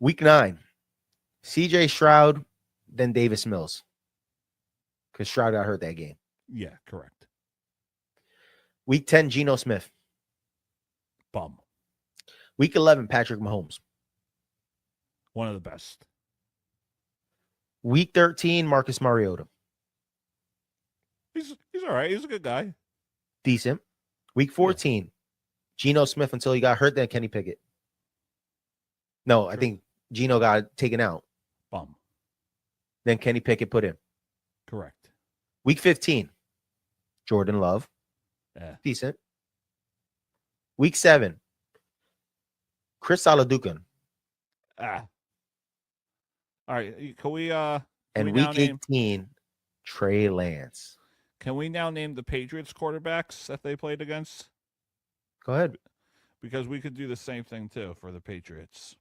[SPEAKER 2] Week 9, CJ Stroud, then Davis Mills. Because Stroud got hurt that game.
[SPEAKER 4] Yeah, correct.
[SPEAKER 2] Week 10, Geno Smith.
[SPEAKER 4] Bum.
[SPEAKER 2] Week 11, Patrick Mahomes.
[SPEAKER 4] One of the best.
[SPEAKER 2] Week 13, Marcus Mariota.
[SPEAKER 4] He's all right. He's a good guy.
[SPEAKER 2] Decent. Week 14, Geno Smith until he got hurt, then Kenny Pickett. No, I think Geno got taken out.
[SPEAKER 4] Bum.
[SPEAKER 2] Then Kenny Pickett put in.
[SPEAKER 4] Correct.
[SPEAKER 2] Week 15, Jordan Love.
[SPEAKER 4] Yeah.
[SPEAKER 2] Decent. Week 7, Chris Aladucan.
[SPEAKER 4] All right. Can we
[SPEAKER 2] And
[SPEAKER 4] we
[SPEAKER 2] week
[SPEAKER 4] now name-
[SPEAKER 2] 18, Trey Lance.
[SPEAKER 4] Can we now name the Patriots quarterbacks that they played against?
[SPEAKER 2] Go ahead.
[SPEAKER 4] Because we could do the same thing too for the Patriots.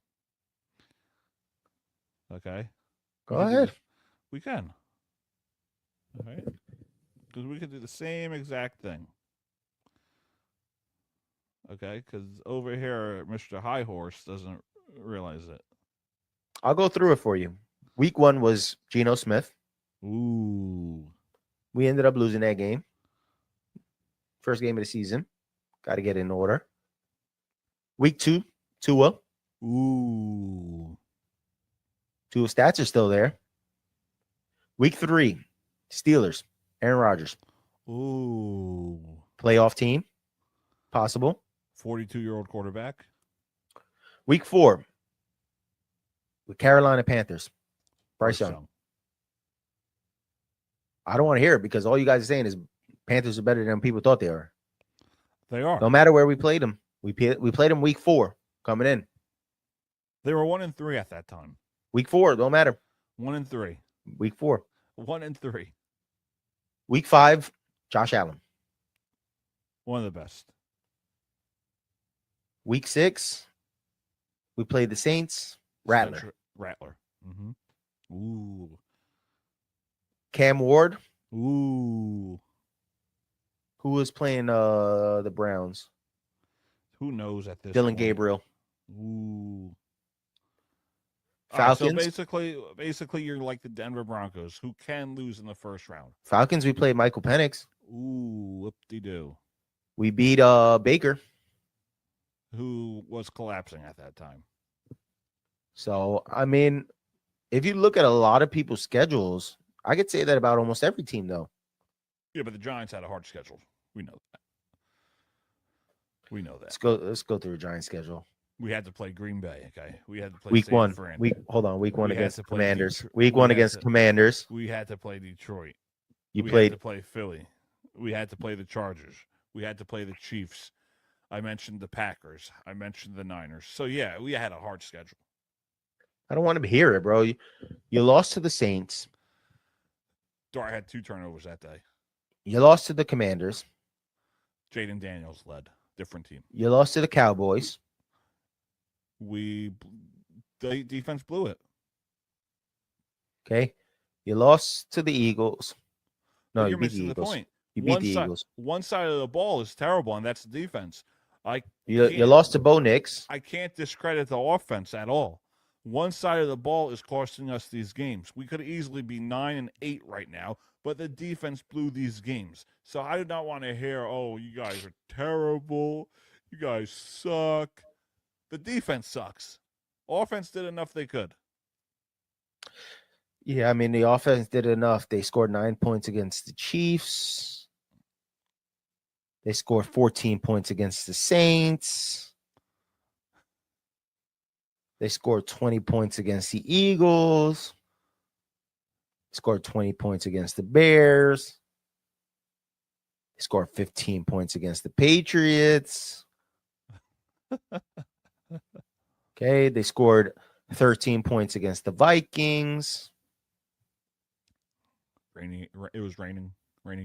[SPEAKER 4] Okay.
[SPEAKER 2] Go ahead.
[SPEAKER 4] We can. All right. Because we could do the same exact thing. Okay. Because over here, Mr. High Horse doesn't realize it.
[SPEAKER 2] I'll go through it for you. Week 1 was Geno Smith.
[SPEAKER 4] Ooh.
[SPEAKER 2] We ended up losing that game. First game of the season. Got to get in order. Week 2, Tua.
[SPEAKER 4] Ooh.
[SPEAKER 2] Tua's stats are still there. Week 3, Steelers. Aaron Rodgers.
[SPEAKER 4] Ooh.
[SPEAKER 2] Playoff team. Possible.
[SPEAKER 4] 42-year-old quarterback.
[SPEAKER 2] Week 4, the Carolina Panthers. Bryce Young. I don't want to hear it because all you guys are saying is Panthers are better than people thought they were.
[SPEAKER 4] They are.
[SPEAKER 2] No matter where we played them. We played them week 4 coming in.
[SPEAKER 4] They were 1-3 at that time.
[SPEAKER 2] Week 4, don't matter.
[SPEAKER 4] 1-3.
[SPEAKER 2] Week 4.
[SPEAKER 4] 1-3.
[SPEAKER 2] Week 5, Josh Allen.
[SPEAKER 4] One of the best.
[SPEAKER 2] Week 6, we played the Saints. Rattler.
[SPEAKER 4] Rattler. Mm-hmm. Ooh.
[SPEAKER 2] Cam Ward.
[SPEAKER 4] Ooh.
[SPEAKER 2] Who was playing the Browns?
[SPEAKER 4] Who knows at this
[SPEAKER 2] Dylan
[SPEAKER 4] point?
[SPEAKER 2] Gabriel.
[SPEAKER 4] Ooh.
[SPEAKER 2] Falcons.
[SPEAKER 4] All right, so basically, you're like the Denver Broncos, who can lose in the first round.
[SPEAKER 2] Falcons, we played Michael Penix.
[SPEAKER 4] Ooh, whoop-de-doo.
[SPEAKER 2] We beat Baker.
[SPEAKER 4] Who was collapsing at that time.
[SPEAKER 2] So, I mean, if you look at a lot of people's schedules, I could say that about almost every team, though.
[SPEAKER 4] Yeah, but the Giants had a hard schedule. We know that. We know that.
[SPEAKER 2] Let's go through the Giants schedule.
[SPEAKER 4] We had to play Green Bay, okay? We had to play
[SPEAKER 2] Week
[SPEAKER 4] San
[SPEAKER 2] 1.
[SPEAKER 4] Fran.
[SPEAKER 2] Week 1
[SPEAKER 4] We
[SPEAKER 2] against
[SPEAKER 4] had to play
[SPEAKER 2] Commanders.
[SPEAKER 4] Detroit.
[SPEAKER 2] Week
[SPEAKER 4] We
[SPEAKER 2] 1
[SPEAKER 4] had
[SPEAKER 2] against
[SPEAKER 4] to-
[SPEAKER 2] Commanders.
[SPEAKER 4] We had to play Detroit.
[SPEAKER 2] You
[SPEAKER 4] We
[SPEAKER 2] played
[SPEAKER 4] had to play Philly. We had to play the Chargers. We had to play the Chiefs. I mentioned the Packers. I mentioned the Niners. So, yeah, we had a hard schedule.
[SPEAKER 2] I don't want to hear it, bro. You lost to the Saints.
[SPEAKER 4] Dart had 2 turnovers that day.
[SPEAKER 2] You lost to the Commanders.
[SPEAKER 4] Jaden Daniels led. Different team.
[SPEAKER 2] You lost to the Cowboys.
[SPEAKER 4] The defense blew it.
[SPEAKER 2] Okay. You lost to the Eagles. No,
[SPEAKER 4] But
[SPEAKER 2] you
[SPEAKER 4] you're
[SPEAKER 2] beat the
[SPEAKER 4] missing the
[SPEAKER 2] Eagles.
[SPEAKER 4] point.
[SPEAKER 2] You beat the Eagles.
[SPEAKER 4] One side of the ball is terrible, and that's the defense.
[SPEAKER 2] You lost to Bo Nix.
[SPEAKER 4] I can't discredit the offense at all. One side of the ball is costing us these games. We could easily be 9-8 right now, but the defense blew these games. So I do not want to hear, oh, you guys are terrible. You guys suck. The defense sucks. Offense did enough they could.
[SPEAKER 2] Yeah, I mean, the offense did enough. They scored 9 points against the Chiefs. They scored 14 points against the Saints. They scored 20 points against the Eagles. Scored 20 points against the Bears. They scored 15 points against the Patriots. Okay, they scored 13 points against the Vikings.
[SPEAKER 4] It was raining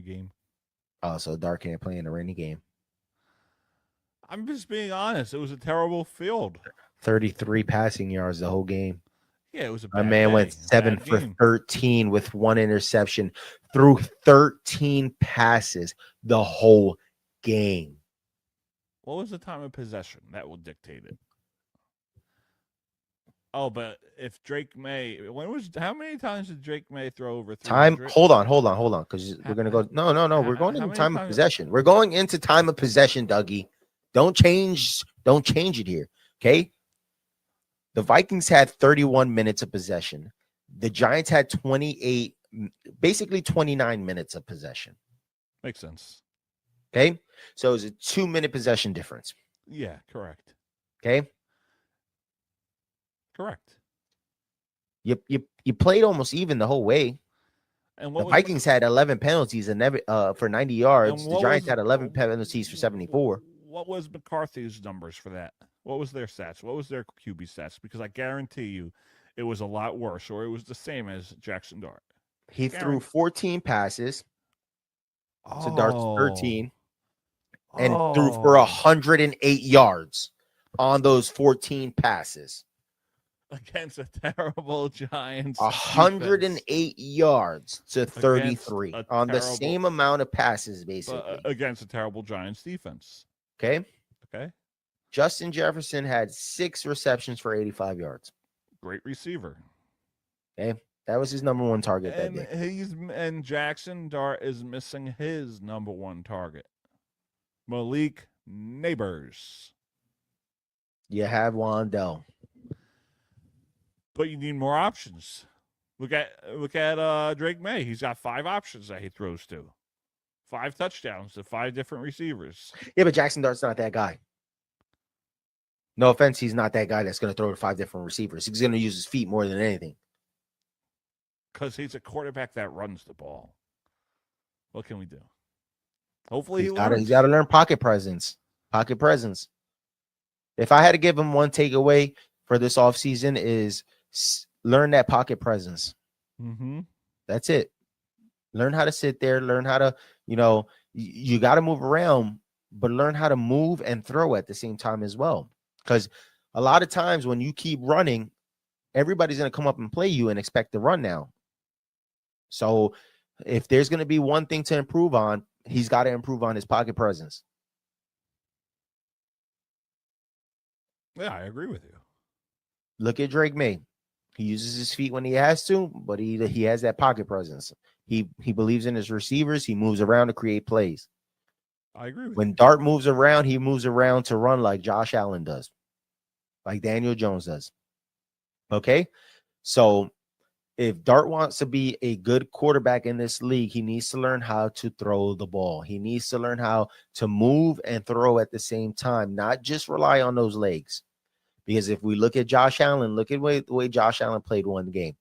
[SPEAKER 4] game.
[SPEAKER 2] Oh, so Dart can't play in a rainy game.
[SPEAKER 4] I'm just being honest. It was a terrible field.
[SPEAKER 2] 33 passing yards the whole game.
[SPEAKER 4] Yeah, it was a
[SPEAKER 2] My
[SPEAKER 4] bad
[SPEAKER 2] man
[SPEAKER 4] day.
[SPEAKER 2] went 7 for 13 with 1 interception through 13 passes the whole game.
[SPEAKER 4] What was the time of possession? That will dictate it. Oh, but if Drake Maye, how many times did Drake Maye throw over 300?
[SPEAKER 2] Hold on, because we're gonna go. No, we're going into time of possession. We're going into time of possession, Dougie. Don't change it here. Okay. The Vikings had 31 minutes of possession. The Giants had 28, basically 29 minutes of possession.
[SPEAKER 4] Makes sense.
[SPEAKER 2] Okay. So it's a 2-minute possession difference.
[SPEAKER 4] Yeah, correct.
[SPEAKER 2] Okay.
[SPEAKER 4] Correct.
[SPEAKER 2] You played almost even the whole way.
[SPEAKER 4] And
[SPEAKER 2] the Vikings had 11 penalties and for 90 yards. The Giants had 11 penalties for 74.
[SPEAKER 4] What was McCarthy's numbers for that? What was their stats? What was their QB stats? Because I guarantee you it was a lot worse, or it was the same as Jaxson Dart.
[SPEAKER 2] He threw 14 passes to Dart's 13 and threw for 108 yards on those 14 passes.
[SPEAKER 4] Against a terrible Giants.
[SPEAKER 2] 108 yards to 33 on the same amount of passes, basically.
[SPEAKER 4] Against a terrible Giants defense.
[SPEAKER 2] Okay. Justin Jefferson had 6 receptions for 85 yards.
[SPEAKER 4] Great receiver.
[SPEAKER 2] Okay. That was his number 1 target that day.
[SPEAKER 4] And Jaxson Dart is missing his number 1 target. Malik Neighbors.
[SPEAKER 2] You have Wandell.
[SPEAKER 4] But you need more options. Look at Drake Maye. He's got 5 options that he throws to. 5 touchdowns to 5 different receivers.
[SPEAKER 2] Yeah, but Jaxson Dart's not that guy. No offense, he's not that guy that's going to throw to 5 different receivers. He's going to use his feet more than anything.
[SPEAKER 4] Because he's a quarterback that runs the ball. What can we do? Hopefully he's got
[SPEAKER 2] to learn pocket presence. Pocket presence. If I had to give him one takeaway for this offseason is learn that pocket presence.
[SPEAKER 4] Mm-hmm.
[SPEAKER 2] That's it. Learn how to sit there. Learn how to, you got to move around, but learn how to move and throw at the same time as well. Because a lot of times when you keep running, everybody's going to come up and play you and expect to run now. So if there's going to be one thing to improve on, he's got to improve on his pocket presence.
[SPEAKER 4] Yeah, I agree with you.
[SPEAKER 2] Look at Drake Maye. He uses his feet when he has to, but he has that pocket presence. He believes in his receivers. He moves around to create plays.
[SPEAKER 4] I agree with
[SPEAKER 2] when
[SPEAKER 4] you.
[SPEAKER 2] Dart moves around, he moves around to run like Josh Allen does, like Daniel Jones does. Okay? So if Dart wants to be a good quarterback in this league, he needs to learn how to throw the ball. He needs to learn how to move and throw at the same time, not just rely on those legs. Because if we look at Josh Allen, look at the way Josh Allen played one game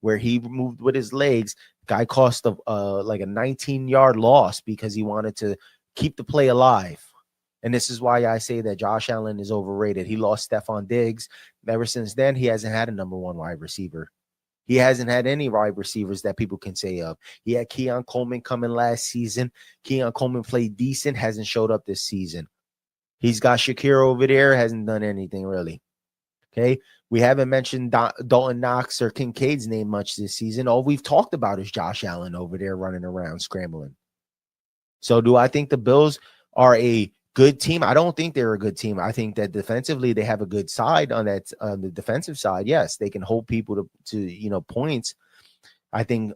[SPEAKER 2] where he moved with his legs. Guy cost like a 19-yard loss because he wanted to keep the play alive. And this is why I say that Josh Allen is overrated. He lost Stephon Diggs. Ever since then, he hasn't had a number 1 wide receiver. He hasn't had any wide receivers that people can say of. He had Keon Coleman coming last season. Keon Coleman played decent, hasn't showed up this season. He's got Shakir over there, hasn't done anything really. Okay, we haven't mentioned Dalton Knox or Kincaid's name much this season. All we've talked about is Josh Allen over there running around, scrambling. So do I think the Bills are a good team? I don't think they're a good team. I think that defensively they have a good side on that on the defensive side. Yes, they can hold people to points. I think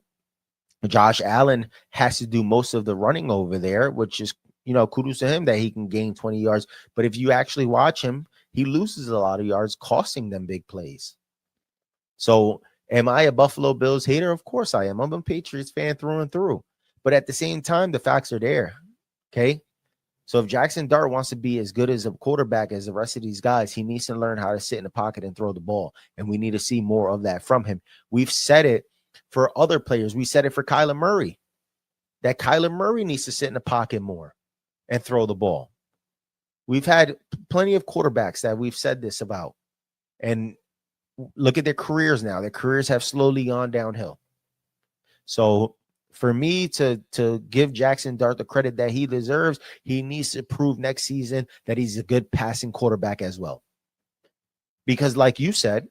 [SPEAKER 2] Josh Allen has to do most of the running over there, which is kudos to him that he can gain 20 yards. But if you actually watch him, he loses a lot of yards, costing them big plays. So am I a Buffalo Bills hater? Of course I am. I'm a Patriots fan through and through. But at the same time, the facts are there. Okay. So if Jaxson Dart wants to be as good as a quarterback as the rest of these guys, he needs to learn how to sit in the pocket and throw the ball. And we need to see more of that from him. We've said it for other players. We said it for Kyler Murray, that Kyler Murray needs to sit in the pocket more and throw the ball. We've had plenty of quarterbacks that we've said this about. And look at their careers now. Their careers have slowly gone downhill. So for me to give Jaxson Dart the credit that he deserves, he needs to prove next season that he's a good passing quarterback as well. Because like you said,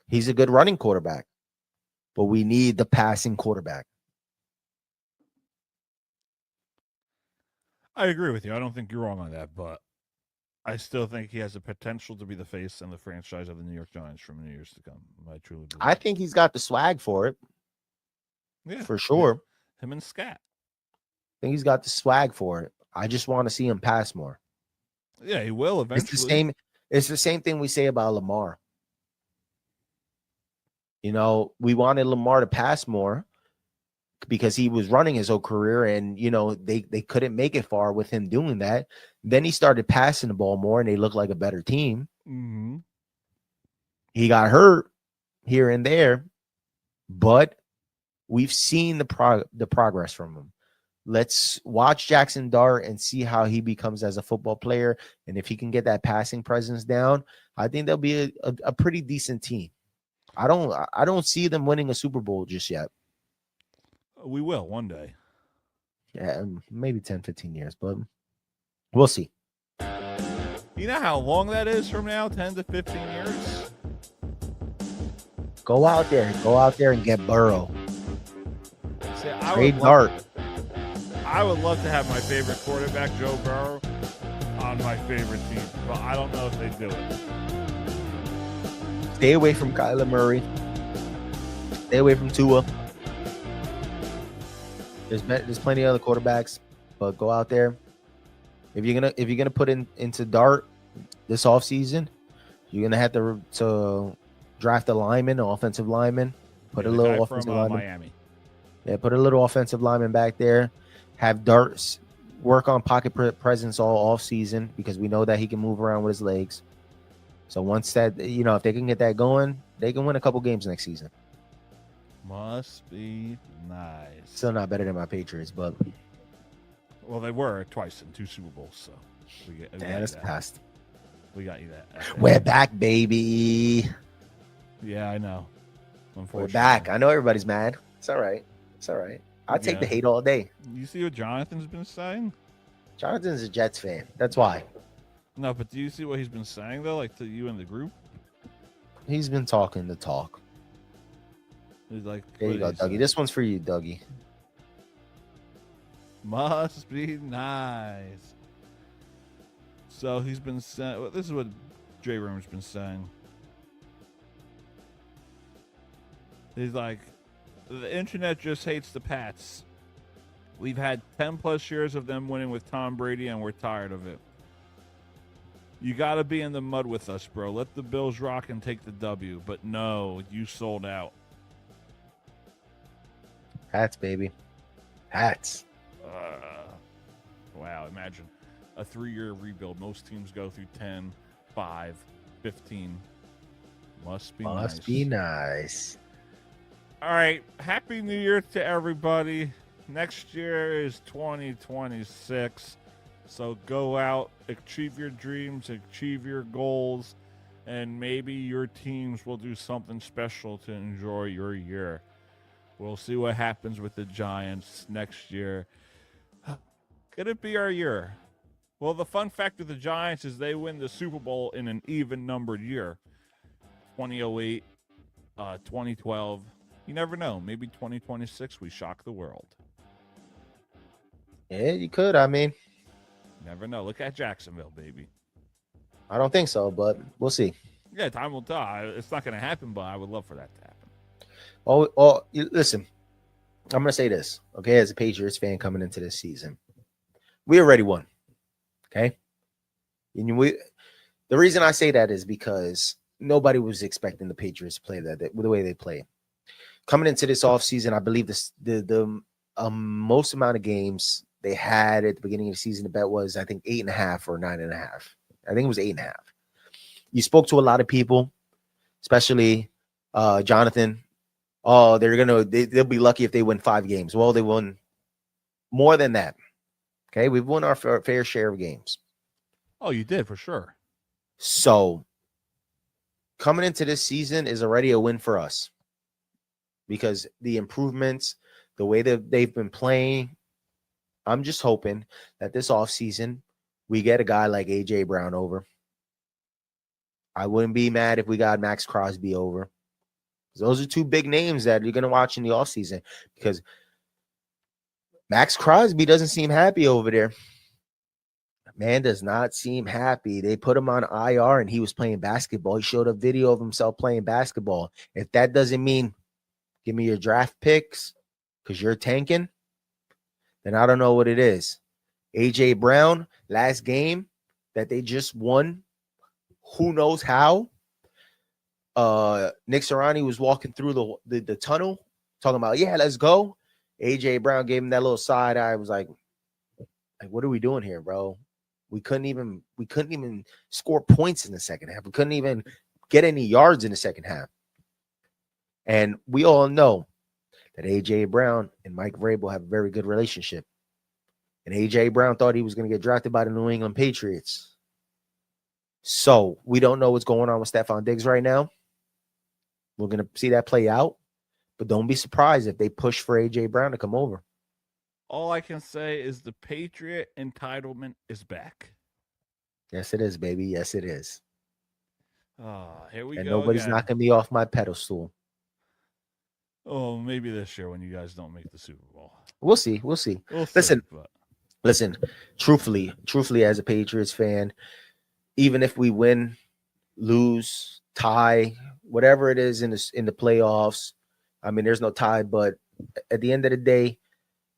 [SPEAKER 2] he's a good running quarterback, but we need the passing quarterback.
[SPEAKER 4] I agree with you. I don't think you're wrong on that, but I still think he has the potential to be the face and the franchise of the New York Giants for many years to come. I truly believe.
[SPEAKER 2] I think he's got the swag for it.
[SPEAKER 4] Yeah,
[SPEAKER 2] for sure.
[SPEAKER 4] Him and Scat.
[SPEAKER 2] I think he's got the swag for it. I just want to see him pass more.
[SPEAKER 4] Yeah, he will eventually.
[SPEAKER 2] It's the same thing we say about Lamar. We wanted Lamar to pass more because he was running his whole career, and they couldn't make it far with him doing that. Then he started passing the ball more, and they looked like a better team.
[SPEAKER 4] Mm-hmm.
[SPEAKER 2] He got hurt here and there, but we've seen the progress from him. Let's watch Jaxson Dart and see how he becomes as a football player, and if he can get that passing presence down, I think they'll be a pretty decent team. I don't see them winning a Super Bowl just yet.
[SPEAKER 4] We will one day.
[SPEAKER 2] Yeah, maybe 10, 15 years, but we'll see.
[SPEAKER 4] You know how long that is from now? 10 to 15 years?
[SPEAKER 2] Go out there and get Burrow.
[SPEAKER 4] See,
[SPEAKER 2] Trade Dart.
[SPEAKER 4] I would love to have my favorite quarterback, Joe Burrow, on my favorite team, but I don't know if they do it.
[SPEAKER 2] Stay away from Kyler Murray. Stay away from Tua. There's plenty of other quarterbacks, but go out there. If you're gonna put into Dart this offseason, you're gonna have to draft a lineman, an offensive lineman. Put a little offensive lineman.
[SPEAKER 4] Miami.
[SPEAKER 2] Yeah, put a little offensive lineman back there. Have Darts work on pocket presence all off season because we know that he can move around with his legs. So once that, if they can get that going, they can win a couple games next season.
[SPEAKER 4] Must be nice.
[SPEAKER 2] Still not better than my Patriots, but
[SPEAKER 4] well, they were twice in 2 Super Bowls, so
[SPEAKER 2] that's past.
[SPEAKER 4] We got you that.
[SPEAKER 2] We're back, baby.
[SPEAKER 4] Yeah, I know.
[SPEAKER 2] We're back. I know everybody's mad. It's all right. I'll take the hate all day.
[SPEAKER 4] You see what Jonathan's been saying?
[SPEAKER 2] Jonathan's a Jets fan. That's why.
[SPEAKER 4] No, but do you see what he's been saying, though, like to you in the group?
[SPEAKER 2] He's been talking the talk.
[SPEAKER 4] He's like,
[SPEAKER 2] there you go, Dougie. This one's for you, Dougie.
[SPEAKER 4] Must be nice. So he's been saying, well, this is what J. Room's been saying. He's like, the internet just hates the Pats. We've had 10 plus years of them winning with Tom Brady, and we're tired of it. You got to be in the mud with us, bro. Let the Bills rock and take the W. But no, you sold out.
[SPEAKER 2] Hats, baby. Hats.
[SPEAKER 4] Wow, imagine a 3-year rebuild. Most teams go through 10, 5, 15. Must be nice. All right. Happy New Year to everybody. Next year is 2026. So go out, achieve your dreams, achieve your goals, and maybe your teams will do something special to enjoy your year. We'll see what happens with the Giants next year. Could it be our year? Well, the fun fact with the Giants is they win the Super Bowl in an even-numbered year. 2008, 2012. You never know. Maybe 2026 we shock the world.
[SPEAKER 2] Yeah, you could. I mean,
[SPEAKER 4] Never know. Look at Jacksonville, baby.
[SPEAKER 2] I don't think so, but we'll see.
[SPEAKER 4] Yeah, time will tell. It's not going to happen, but I would love for that to happen.
[SPEAKER 2] Listen, I'm going to say this, okay, as a Patriots fan coming into this season. We already won, okay? And the reason I say that is because nobody was expecting the Patriots to play the way they play. Coming into this offseason, I believe the most amount of games they had at the beginning of the season, the bet was, I think, 8.5 or 9.5. I think it was 8.5. You spoke to a lot of people, especially Jonathan. Oh, they'll be lucky if they win 5 games. Well, they won more than that. Okay, we've won our fair share of games.
[SPEAKER 4] Oh, you did for sure.
[SPEAKER 2] So coming into this season is already a win for us because the improvements, the way that they've been playing, I'm just hoping that this offseason we get a guy like A.J. Brown over. I wouldn't be mad if we got Max Crosby over. Those are 2 big names that you're going to watch in the offseason because Max Crosby doesn't seem happy over there. Man does not seem happy. They put him on IR and he was playing basketball. He showed a video of himself playing basketball. If that doesn't mean give me your draft picks because you're tanking, then I don't know what it is. A.J. Brown, last game that they just won, who knows how. Nick Sirianni was walking through the tunnel talking about, yeah, let's go. A.J. Brown gave him that little side eye. I was like, what are we doing here, bro? We couldn't even score points in the second half. We couldn't even get any yards in the second half. And we all know that A.J. Brown and Mike Vrabel have a very good relationship. And A.J. Brown thought he was going to get drafted by the New England Patriots. So we don't know what's going on with Stephon Diggs right now. We're going to see that play out. But don't be surprised if they push for A.J. Brown to come over.
[SPEAKER 4] All I can say is the Patriot entitlement is back.
[SPEAKER 2] Yes, it is, baby. Yes, it is.
[SPEAKER 4] Here we
[SPEAKER 2] and
[SPEAKER 4] go.
[SPEAKER 2] Nobody's
[SPEAKER 4] again.
[SPEAKER 2] knocking me off my pedestal.
[SPEAKER 4] Oh, maybe this year when you guys don't make the Super Bowl.
[SPEAKER 2] We'll see. We'll see. Listen, truthfully, as a Patriots fan, even if we win, lose, tie, whatever it is in the playoffs, I mean, there's no tie, but at the end of the day,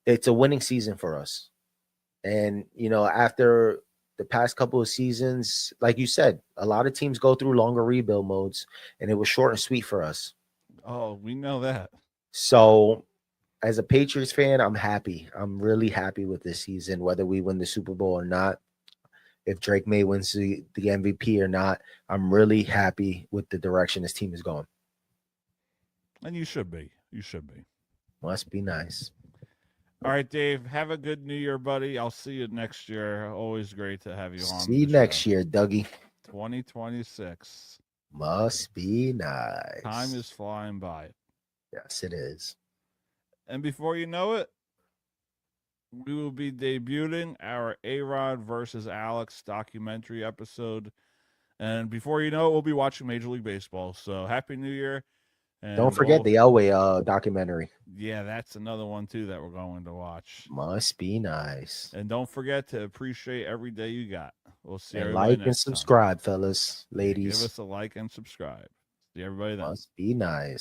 [SPEAKER 2] it's a winning season for us. And, after the past couple of seasons, like you said, a lot of teams go through longer rebuild modes, and it was short and sweet for us.
[SPEAKER 4] Oh, we know that.
[SPEAKER 2] So as a Patriots fan, I'm happy. I'm really happy with this season, whether we win the Super Bowl or not. If Drake Maye wins the MVP or not, I'm really happy with the direction this team is going.
[SPEAKER 4] And you should be. You should be.
[SPEAKER 2] Must be nice.
[SPEAKER 4] All right, Dave. Have a good New Year, buddy. I'll see you next year. Always great to have you on.
[SPEAKER 2] See you next year, Dougie.
[SPEAKER 4] 2026.
[SPEAKER 2] Must be nice.
[SPEAKER 4] Time is flying by.
[SPEAKER 2] Yes, it is.
[SPEAKER 4] And before you know it, we will be debuting our A-Rod versus Alex documentary episode. And before you know it, we'll be watching Major League Baseball. So Happy New Year. And
[SPEAKER 2] don't forget the Elway documentary.
[SPEAKER 4] Yeah, that's another one, too, that we're going to watch.
[SPEAKER 2] Must be nice.
[SPEAKER 4] And don't forget to appreciate every day you got. We'll see
[SPEAKER 2] and
[SPEAKER 4] everybody
[SPEAKER 2] like
[SPEAKER 4] next
[SPEAKER 2] and subscribe,
[SPEAKER 4] time.
[SPEAKER 2] fellas, ladies.
[SPEAKER 4] Give us a like and subscribe. See everybody then.
[SPEAKER 2] Must be nice.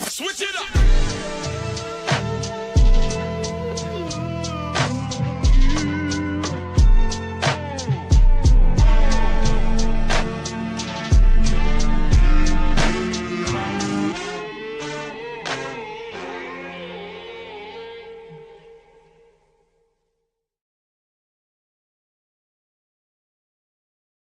[SPEAKER 1] Switch it up.